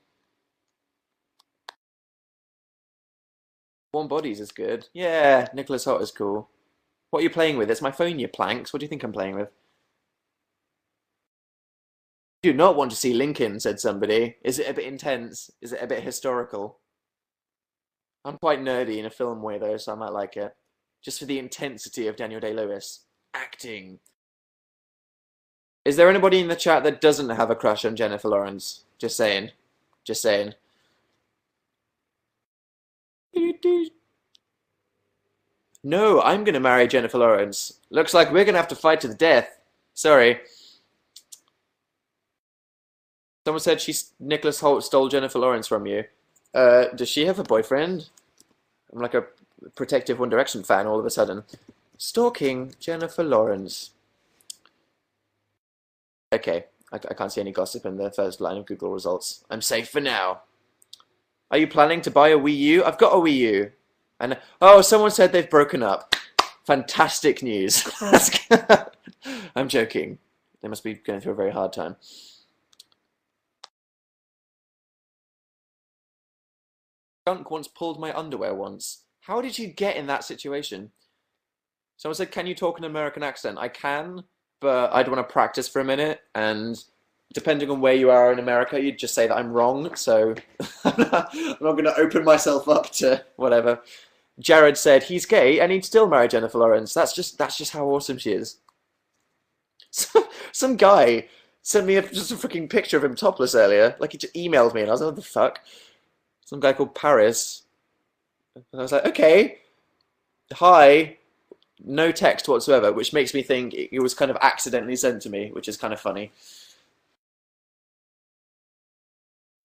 Warm Bodies is good. Yeah, Nicholas Hoult is cool. What are you playing with? It's my phone, you planks. What do you think I'm playing with? I do not want to see Lincoln, said somebody. Is it a bit intense? Is it a bit historical? I'm quite nerdy in a film way, though, so I might like it. Just for the intensity of Daniel Day-Lewis. Acting. Is there anybody in the chat that doesn't have a crush on Jennifer Lawrence? Just saying. Just saying. No, I'm going to marry Jennifer Lawrence. Looks like we're going to have to fight to the death. Sorry. Someone said Nicholas Hoult stole Jennifer Lawrence from you. Does she have a boyfriend? I'm like a protective One Direction fan all of a sudden. Stalking Jennifer Lawrence. Okay, I can't see any gossip in the first line of Google results. I'm safe for now. Are you planning to buy a Wii U? I've got a Wii U. And oh, someone said they've broken up. Fantastic news. I'm joking. They must be going through a very hard time. Skunk once pulled my underwear once. How did you get in that situation? Someone said, can you talk an American accent? I can, but I'd want to practice for a minute, and depending on where you are in America, you'd just say that I'm wrong, so I'm not going to open myself up to whatever. Jared said he's gay and he'd still marry Jennifer Lawrence. That's just how awesome she is. Some guy sent me just a freaking picture of him topless earlier. Like, he just emailed me, and I was like, what the fuck? Some guy called Paris. And I was like, okay, hi. No text whatsoever, which makes me think it was kind of accidentally sent to me, which is kind of funny.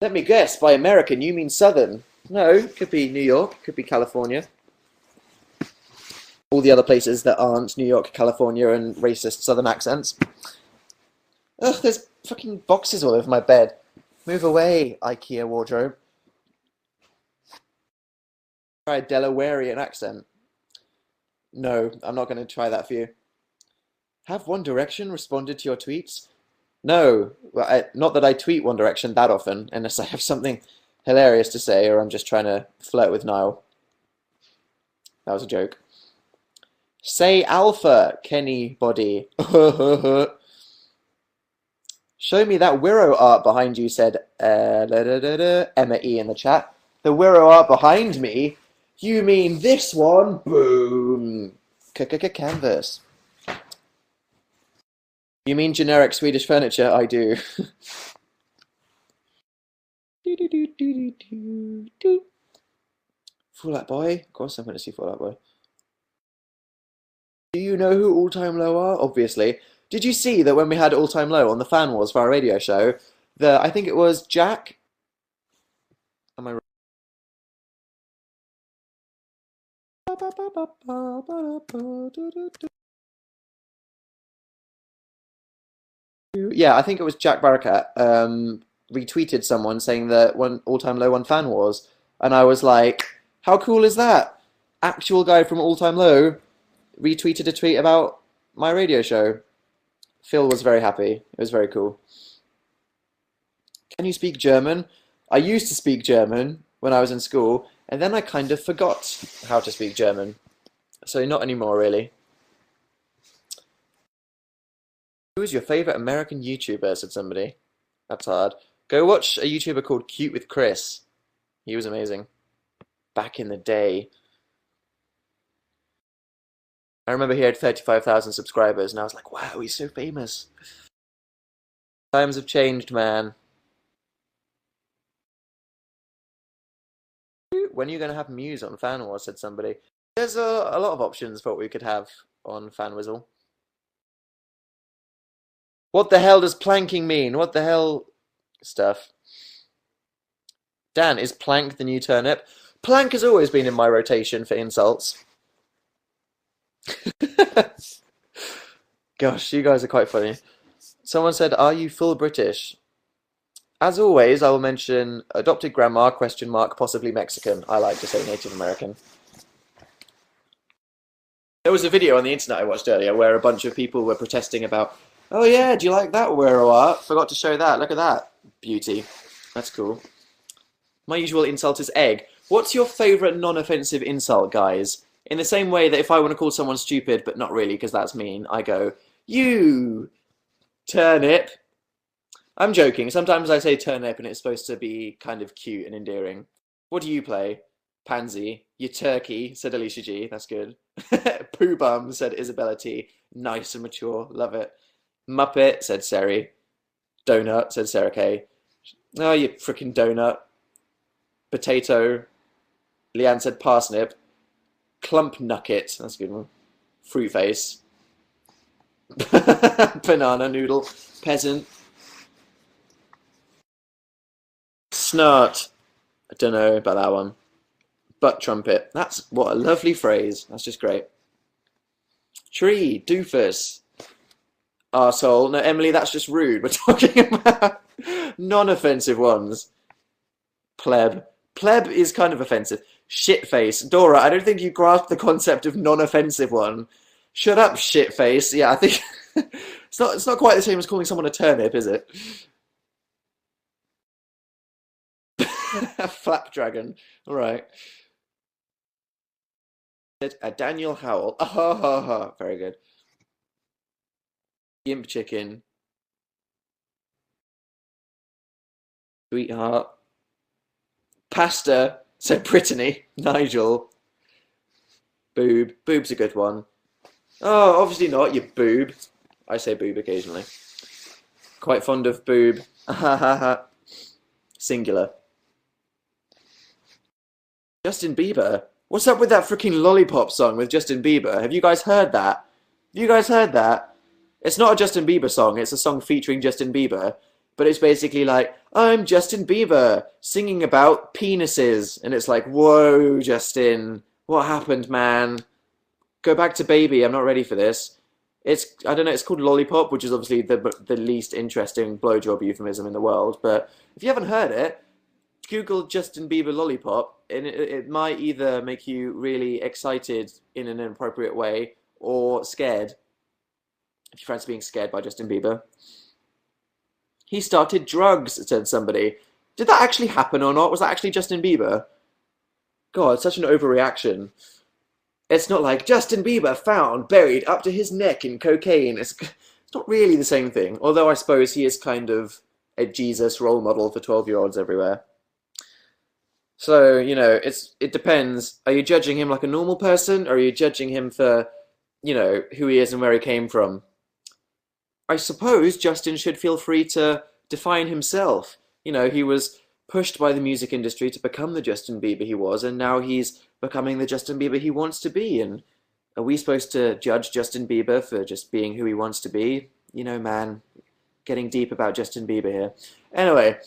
Let me guess, by American you mean Southern. No, could be New York, could be California. All the other places that aren't New York, California, and racist Southern accents. Ugh, there's fucking boxes all over my bed. Move away, IKEA wardrobe. Try a Delawarean accent. No, I'm not going to try that for you. Have One Direction responded to your tweets? No, well, not that I tweet One Direction that often, unless I have something hilarious to say or I'm just trying to flirt with Niall. That was a joke. Say alpha, Kenny body. Show me that Wirrow art behind you, said Emma E in the chat. The Wirrow art behind me? You mean this one? Boom. Canvas. You mean generic Swedish furniture? I do. Fall Out Boy? Of course I'm going to see Fall Out Boy. Do you know who All Time Low are? Obviously. Did you see that when we had All Time Low on the Fan Wars for our radio show, I think it was Jack. Am I right? Yeah, I think it was Jack Barakat retweeted someone saying that one All Time Low won Fan Wars, and I was like, how cool is that? Actual guy from All Time Low retweeted a tweet about my radio show. Phil was very happy. It was very cool. Can you speak German? I used to speak German when I was in school, and then I kind of forgot how to speak German. So not anymore, really. Who is your favorite American YouTuber? Said somebody. That's hard. Go watch a YouTuber called Cute with Chris. He was amazing. Back in the day. I remember he had 35,000 subscribers, and I was like, wow, he's so famous. Times have changed, man. When are you going to have Muse on Fan Wars? Said somebody. There's a lot of options for what we could have on FanWizzle. What the hell does planking mean? What the hell stuff? Dan, is plank the new turnip? Plank has always been in my rotation for insults. Gosh, you guys are quite funny. Someone said, are you full British? As always, I will mention adopted grandma, question mark, possibly Mexican. I like to say Native American. There was a video on the internet I watched earlier where a bunch of people were protesting about, oh yeah, do you like that Wero art? Forgot to show that. Look at that. Beauty. That's cool. My usual insult is egg. What's your favourite non-offensive insult, guys? In the same way that if I want to call someone stupid, but not really because that's mean, I go, you turnip. I'm joking. Sometimes I say turnip and it's supposed to be kind of cute and endearing. What do you play? Pansy. You turkey, said Alicia G. That's good. Poo bum, said Isabella T. Nice and mature. Love it. Muppet, said Seri. Donut, said Sarah K. Oh, you frickin' donut. Potato. Leanne said parsnip. Clump nugget. That's a good one. Fruit face. Banana noodle. Peasant. Snart. I don't know about that one. Butt trumpet. That's what a lovely phrase. That's just great. Tree. Doofus. Arsehole. No, Emily, that's just rude. We're talking about non-offensive ones. Pleb. Pleb is kind of offensive. Shitface. Dora, I don't think you grasp the concept of non-offensive one. Shut up, shitface. Yeah, I think it's not quite the same as calling someone a turnip, is it? Flapdragon. All right. A Daniel Howell. Ah, ha, ha, ha. Very good. Gimp chicken. Sweetheart. Pasta, said Brittany. Nigel. Boob. Boob's a good one. Oh, obviously not, you boob. I say boob occasionally. Quite fond of boob. Singular. Justin Bieber. What's up with that freaking Lollipop song with Justin Bieber? Have you guys heard that? Have you guys heard that? It's not a Justin Bieber song, it's a song featuring Justin Bieber. But it's basically like, I'm Justin Bieber, singing about penises. And it's like, whoa, Justin, what happened, man? Go back to baby, I'm not ready for this. I don't know, it's called Lollipop, which is obviously the least interesting blowjob euphemism in the world. But if you haven't heard it, Google Justin Bieber Lollipop, and it might either make you really excited in an inappropriate way, or scared. If your fancy being scared by Justin Bieber. He started drugs, said somebody. Did that actually happen or not? Was that actually Justin Bieber? God, such an overreaction. It's not like Justin Bieber found buried up to his neck in cocaine. It's not really the same thing. Although I suppose he is kind of a Jesus role model for 12-year-olds everywhere. So, you know, it depends. Are you judging him like a normal person, or are you judging him for, you know, who he is and where he came from? I suppose Justin should feel free to define himself. You know, he was pushed by the music industry to become the Justin Bieber he was, and now he's becoming the Justin Bieber he wants to be. And are we supposed to judge Justin Bieber for just being who he wants to be? You know, man, getting deep about Justin Bieber here. Anyway,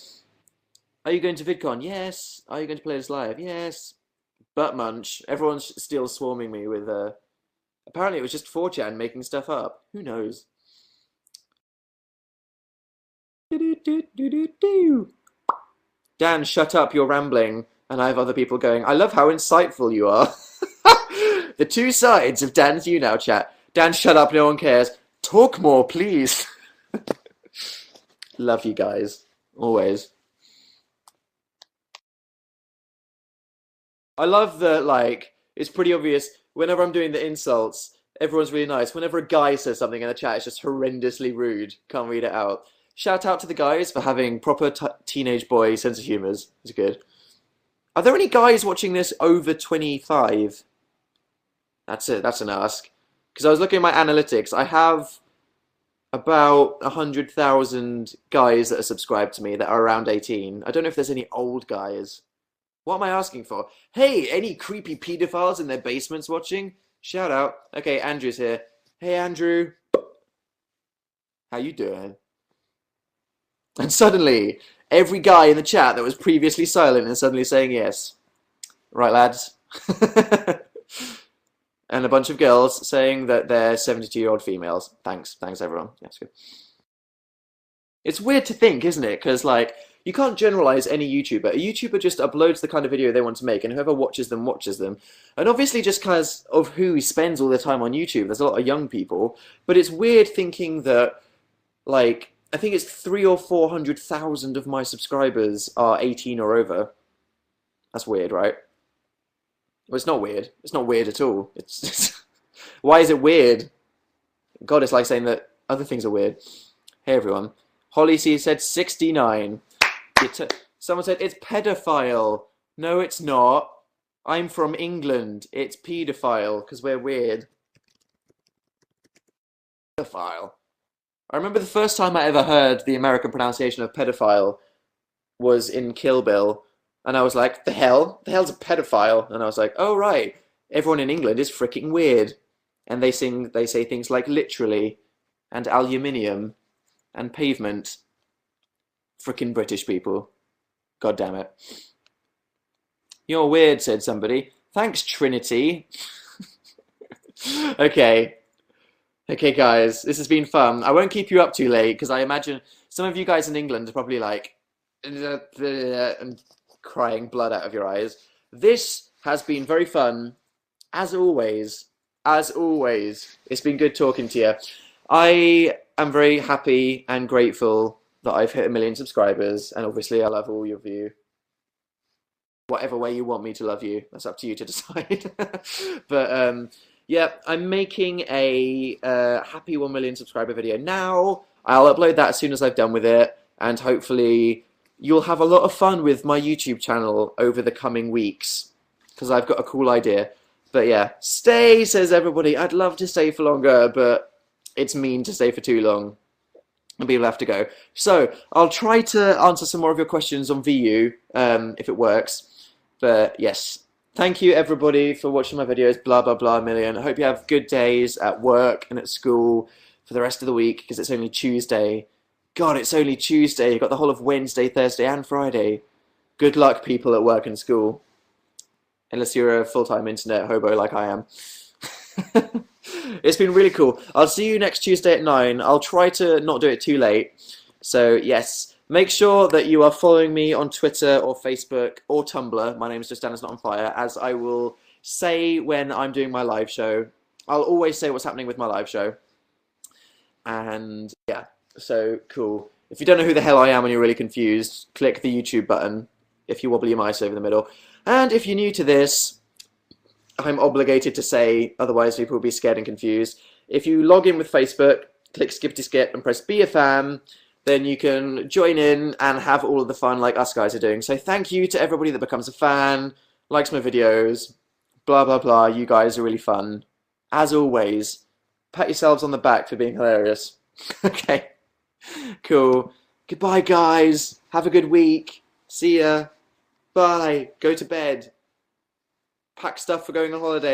are you going to VidCon? Yes. Are you going to play this live? Yes. Butt munch. Everyone's still swarming me with apparently it was just 4chan making stuff up. Who knows? Dan, shut up, you're rambling. And I have other people going, I love how insightful you are. The two sides of Dan's Younow chat. Dan, shut up, no one cares. Talk more, please. Love you guys. Always. I love that, like, it's pretty obvious. Whenever I'm doing the insults, everyone's really nice. Whenever a guy says something in the chat, it's just horrendously rude. Can't read it out. Shout out to the guys for having proper teenage boy sense of humours. It's good. Are there any guys watching this over 25? That's it. That's an ask. Because I was looking at my analytics. I have about 100,000 guys that are subscribed to me that are around 18. I don't know if there's any old guys. What am I asking for? Hey, any creepy pedophiles in their basements watching? Shout out. Okay, Andrew's here. Hey, Andrew. How you doing? And suddenly, every guy in the chat that was previously silent is suddenly saying yes. Right, lads? And a bunch of girls saying that they're 72-year-old females. Thanks. Thanks, everyone. Yeah, it's good. It's weird to think, isn't it? Because, like, you can't generalize any YouTuber. A YouTuber just uploads the kind of video they want to make, and whoever watches them, watches them. And obviously, just because of who spends all their time on YouTube, there's a lot of young people. But it's weird thinking that, like, I think it's 300,000 or 400,000 of my subscribers are 18 or over. That's weird, right? Well, it's not weird. It's not weird at all. It's why is it weird? God, it's like saying that other things are weird. Hey, everyone. Holly C said 69. Someone said it's pedophile. No, it's not. I'm from England. It's pedophile because we're weird. Pedophile. I remember the first time I ever heard the American pronunciation of pedophile was in Kill Bill. And I was like, the hell? The hell's a pedophile? And I was like, oh, right. Everyone in England is freaking weird. And they say things like literally and aluminium and pavement. Frickin' British people. God damn it. You're weird, said somebody. Thanks, Trinity. Okay. Okay, guys. This has been fun. I won't keep you up too late, because I imagine some of you guys in England are probably like... and crying blood out of your eyes. This has been very fun. As always. As always. It's been good talking to you. I am very happy and grateful that I've hit 1 million subscribers, and obviously I love all of you. Whatever way you want me to love you, that's up to you to decide. But yeah, I'm making a happy 1 million subscriber video now. I'll upload that as soon as I've done with it, and hopefully you'll have a lot of fun with my YouTube channel over the coming weeks, because I've got a cool idea. But yeah, stay, says everybody. I'd love to stay for longer, but it's mean to stay for too long. And people have to go. So, I'll try to answer some more of your questions on VU, if it works. But yes, thank you everybody for watching my videos, blah blah blah million. I hope you have good days at work and at school for the rest of the week, because it's only Tuesday. God, it's only Tuesday. You've got the whole of Wednesday, Thursday and Friday. Good luck, people at work and school. Unless you're a full-time internet hobo like I am. It's been really cool. I'll see you next Tuesday at 9. I'll try to not do it too late. So, yes. Make sure that you are following me on Twitter or Facebook or Tumblr. My name is just Danisnotonfire, as I will say when I'm doing my live show. I'll always say what's happening with my live show. And, yeah. So, cool. If you don't know who the hell I am and you're really confused, click the YouTube button if you wobble your mice over the middle. And if you're new to this, I'm obligated to say, otherwise people will be scared and confused. If you log in with Facebook, click skippity skip and press be a fan, then you can join in and have all of the fun like us guys are doing. So thank you to everybody that becomes a fan, likes my videos, blah blah blah. You guys are really fun. As always, pat yourselves on the back for being hilarious. Okay. Cool. Goodbye, guys. Have a good week. See ya. Bye. Go to bed. Pack stuff for going on holiday.